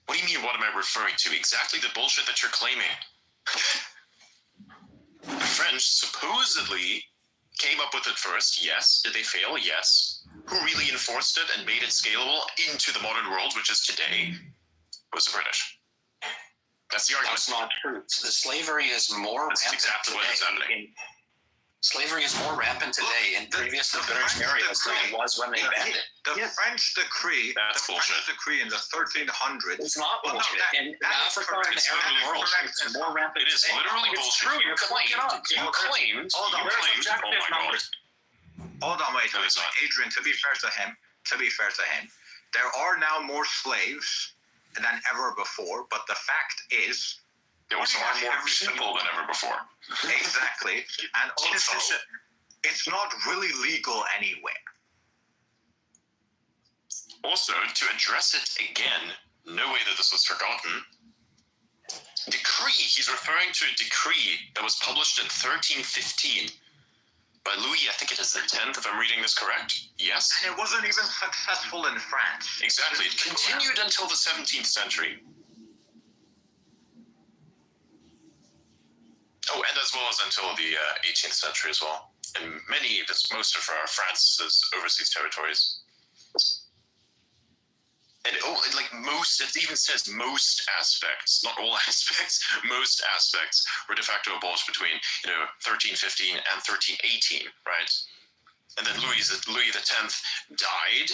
K: What do you mean, what am I referring to? Exactly the bullshit that you're claiming. The French supposedly came up with it first, yes. Did they fail? Yes. Who really enforced it and made it scalable into the modern world, which is today, was the British. That's the argument.
N: That's not true. The slavery is more
K: That's
N: rampant
K: exactly what is happening.
N: Slavery is more rampant today in previous British areas than it was when they banned it.
L: The French decree,
K: That's bullshit.
L: French decree in the 1300s.
N: It's not
L: Well, no,
N: bullshit.
L: that-
N: in
L: that is
N: Africa
L: correct.
N: and the
L: It's
N: Arab
L: literally
N: world,
L: correct.
N: it's more rampant.
K: It is
N: today.
K: literally
N: It's
K: bullshit.
N: true.
K: You claimed,
N: Hold on,
K: oh my god.
L: Hold on, wait.
K: No, it's not.
L: Adrian, to be fair to him, there are now more slaves than ever before, but the fact is,
K: There also are more people than ever before.
L: Exactly. And also, it's not really legal anywhere.
K: Also, to address it again, no way that this was forgotten. Decree, he's referring to a decree that was published in 1315 by Louis, I think it is the 10th, if I'm reading this correct. Yes?
L: And it wasn't even successful in France.
K: Exactly. It continued until the 17th century. Oh, and as well as until the 18th century as well. And most of France's overseas territories. And most, it even says most aspects, not all aspects, most aspects were de facto abolished between, 1315 and 1318, right? And then Louis X died.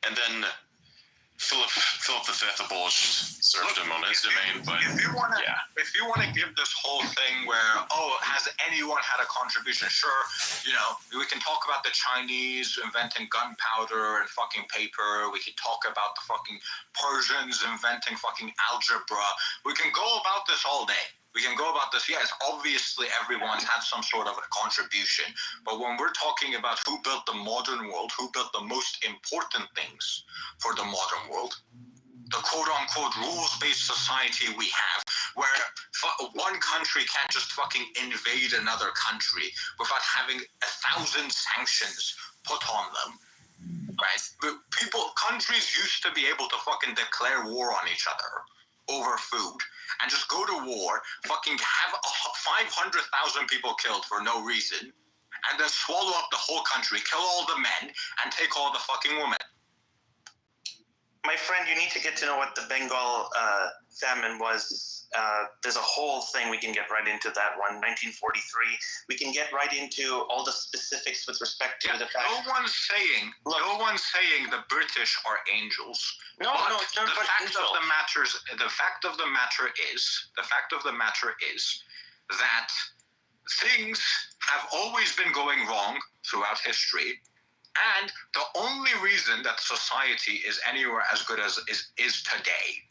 K: And then Philip V abolished serfdom on his domain, but
L: if you want to give this whole thing where, has anyone had a contribution? Sure, we can talk about the Chinese inventing gunpowder and fucking paper. We can talk about the fucking Persians inventing fucking algebra. We can go about this all day. We can go about this. Yes, obviously everyone's had some sort of a contribution. But when we're talking about who built the modern world, who built the most important things for the modern world, the quote-unquote rules-based society we have, where one country can't just fucking invade another country without having 1,000 sanctions put on them, right? But countries used to be able to fucking declare war on each other over food and just go to war, fucking have 500,000 people killed for no reason, and then swallow up the whole country, kill all the men, and take all the fucking women.
M: My friend, you need to get to know what the Bengal famine was. There's a whole thing we can get right into that one, 1943. We can get right into all the specifics with respect to the fact.
L: No one's saying the British are angels.
M: No,
L: the fact of the matter is that things have always been going wrong throughout history. And the only reason that society is anywhere as good as is today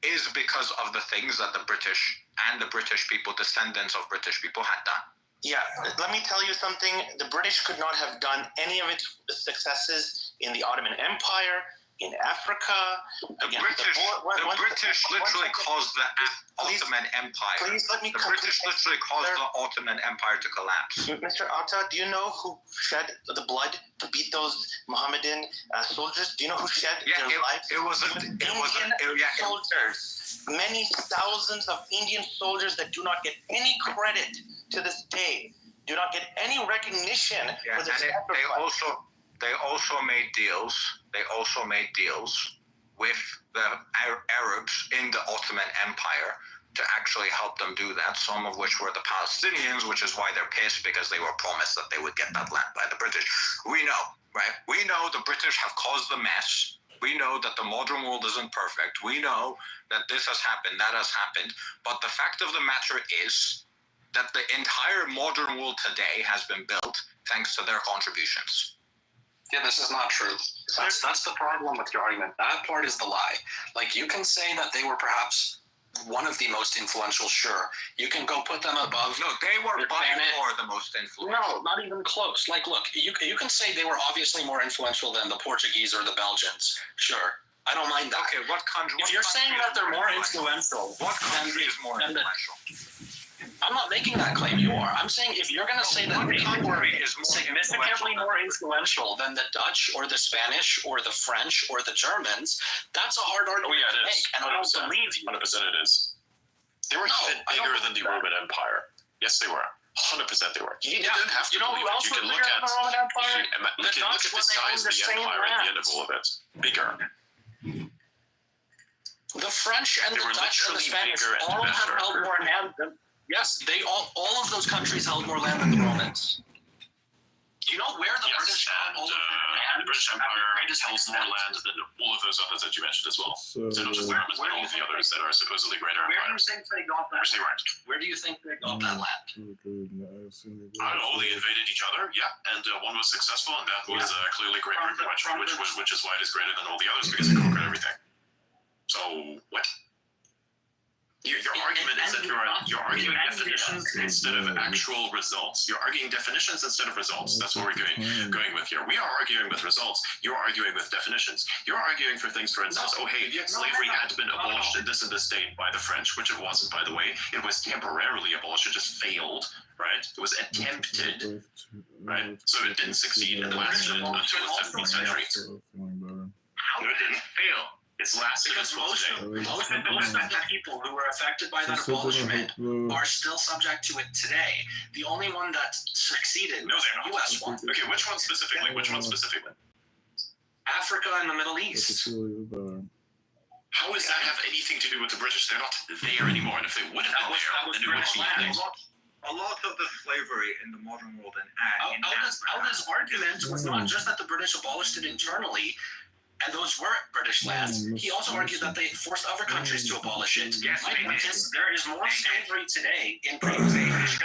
L: is because of the things that the British and the British people, descendants of British people, had done.
M: Yeah, let me tell you something. The British could not have done any of its successes in the Ottoman Empire, in Africa.
L: The British literally caused the Ottoman Empire.
M: Please let me
L: The British literally caused the Ottoman Empire to collapse.
M: Mr. Atta, do you know who shed the blood to beat those Mohammedan soldiers? Do you know who shed their lives? Indian soldiers. Many thousands of Indian soldiers that do not get any credit to this day, do not get any recognition for their sacrifice.
L: They also made deals. They also made deals with the Arabs in the Ottoman Empire to actually help them do that. Some of which were the Palestinians, which is why they're pissed because they were promised that they would get that land by the British. We know, right? We know the British have caused the mess. We know that the modern world isn't perfect. We know that this has happened, that has happened. But the fact of the matter is that the entire modern world today has been built thanks to their contributions.
N: Yeah, this is not true. That's the problem with your argument. That part is the lie. Like, you can say that they were perhaps one of the most influential, sure. You can go put them above.
L: No, they were by
N: Spanish.
L: far the most influential.
N: No, not even close. Like, look, you can say they were obviously more influential than the Portuguese or the Belgians. Sure. I don't mind that.
L: Okay, what country?
N: If you're saying that they're more influential,
L: what country is more
N: than the,
L: influential?
N: I'm not making that claim. You are. I'm saying if you're going to say that they were significantly more influential than the Dutch or the Spanish or the French or the Germans, that's a hard argument to make, and I don't believe you.
K: 100% it is. They were even bigger than the Roman Empire. Yes, they were. 100% they were. You don't have to believe it. You can look at the size of the empire at the end of all of it. Bigger.
N: The French and the Dutch and the Spanish all have held more land than. Yes, they all of those countries held more land than the Romans. Do you know where the British
K: and the British Empire holds more land than all of those others that you mentioned as well. So not just the Romans, but all of the others that are supposedly greater
N: Where do you
K: empires.
N: think they got that? Where do you think they got that land?
K: Oh, they invaded each other, yeah, and one was successful, and that was clearly Great Britain, which is why it is greater than all the others because it conquered everything. So what? Your argument is that you're arguing definitions instead of actual results. You're arguing definitions instead of results. That's what we're going with here. We are arguing with results. You're arguing with definitions. You're arguing for things, for instance, slavery had been abolished in this state by the French, which it wasn't, by the way. It was temporarily abolished. It just failed, right? It was attempted, right? So it didn't succeed and lasted until the 17th century.
N: How did it fail?
K: It's lasted
N: because most of the people who were affected by that abolishment are still subject to it today. The only one that succeeded was the U.S. one.
K: Okay, which one specifically?
N: Africa and the Middle East.
K: How does that have anything to do with the British? They're not there anymore, and if they would have been there, then it would be things.
L: A lot of the slavery in the modern world
N: Alda's argument was not just that the British abolished it internally, and those weren't British lands. He also argued that they forced other countries to abolish it.
L: Yes,
N: My point is, there is more slavery today in British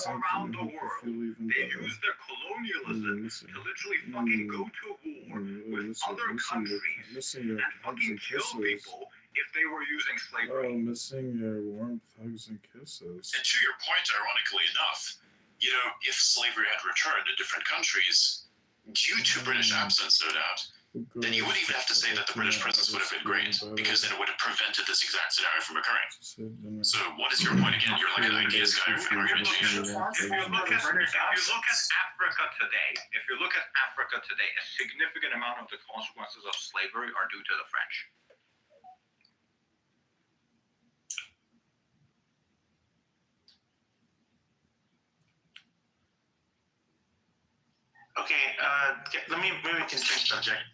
L: around the world. They use their colonialism to literally fucking go to war with other countries and fucking kill people if they were using slavery.
J: Missing your warmth, hugs, and kisses.
K: And to your point, ironically enough, if slavery had returned to different countries due to British absence, no doubt, then you wouldn't even have to say that the British presence would have been great, because then it would have prevented this exact scenario from occurring. So what is your point again? You're like an ideas guy for argumentation.
L: If you look at Africa today, a significant amount of the consequences of slavery are due to the French.
M: Okay, maybe we can change subject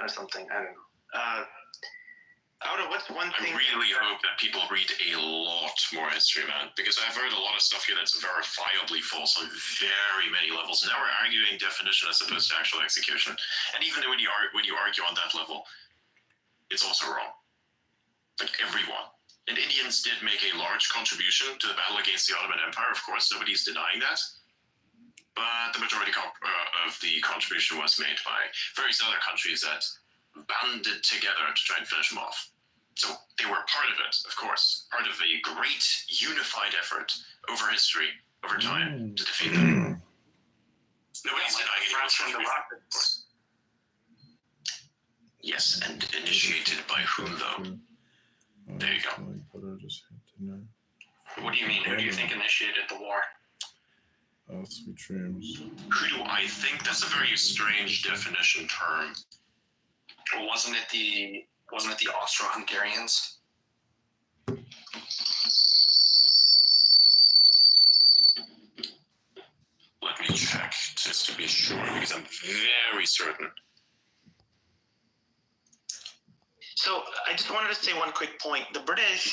M: or something. I don't know. Alda, what's one thing?
K: I really hope that people read a lot more history, man, because I've heard a lot of stuff here that's verifiably false on very many levels. Now we're arguing definition as opposed to actual execution, and even when you argue on that level, it's also wrong. Like everyone. And Indians did make a large contribution to the battle against the Ottoman Empire, of course, nobody's denying that. But the majority of the contribution was made by various other countries that banded together to try and finish them off. So they were part of it, of course, part of a great unified effort over history, over time, to defeat them. Nobody's denying any contribution. Yes, and initiated by whom, though? There you go.
N: What do you mean? Who do you think initiated the war?
J: Sweet dreams.
K: Who do I think? That's a very strange definition term.
N: Wasn't it the Austro-Hungarians?
K: Let me check just to be sure, because I'm very certain.
M: So I just wanted to say one quick point. The British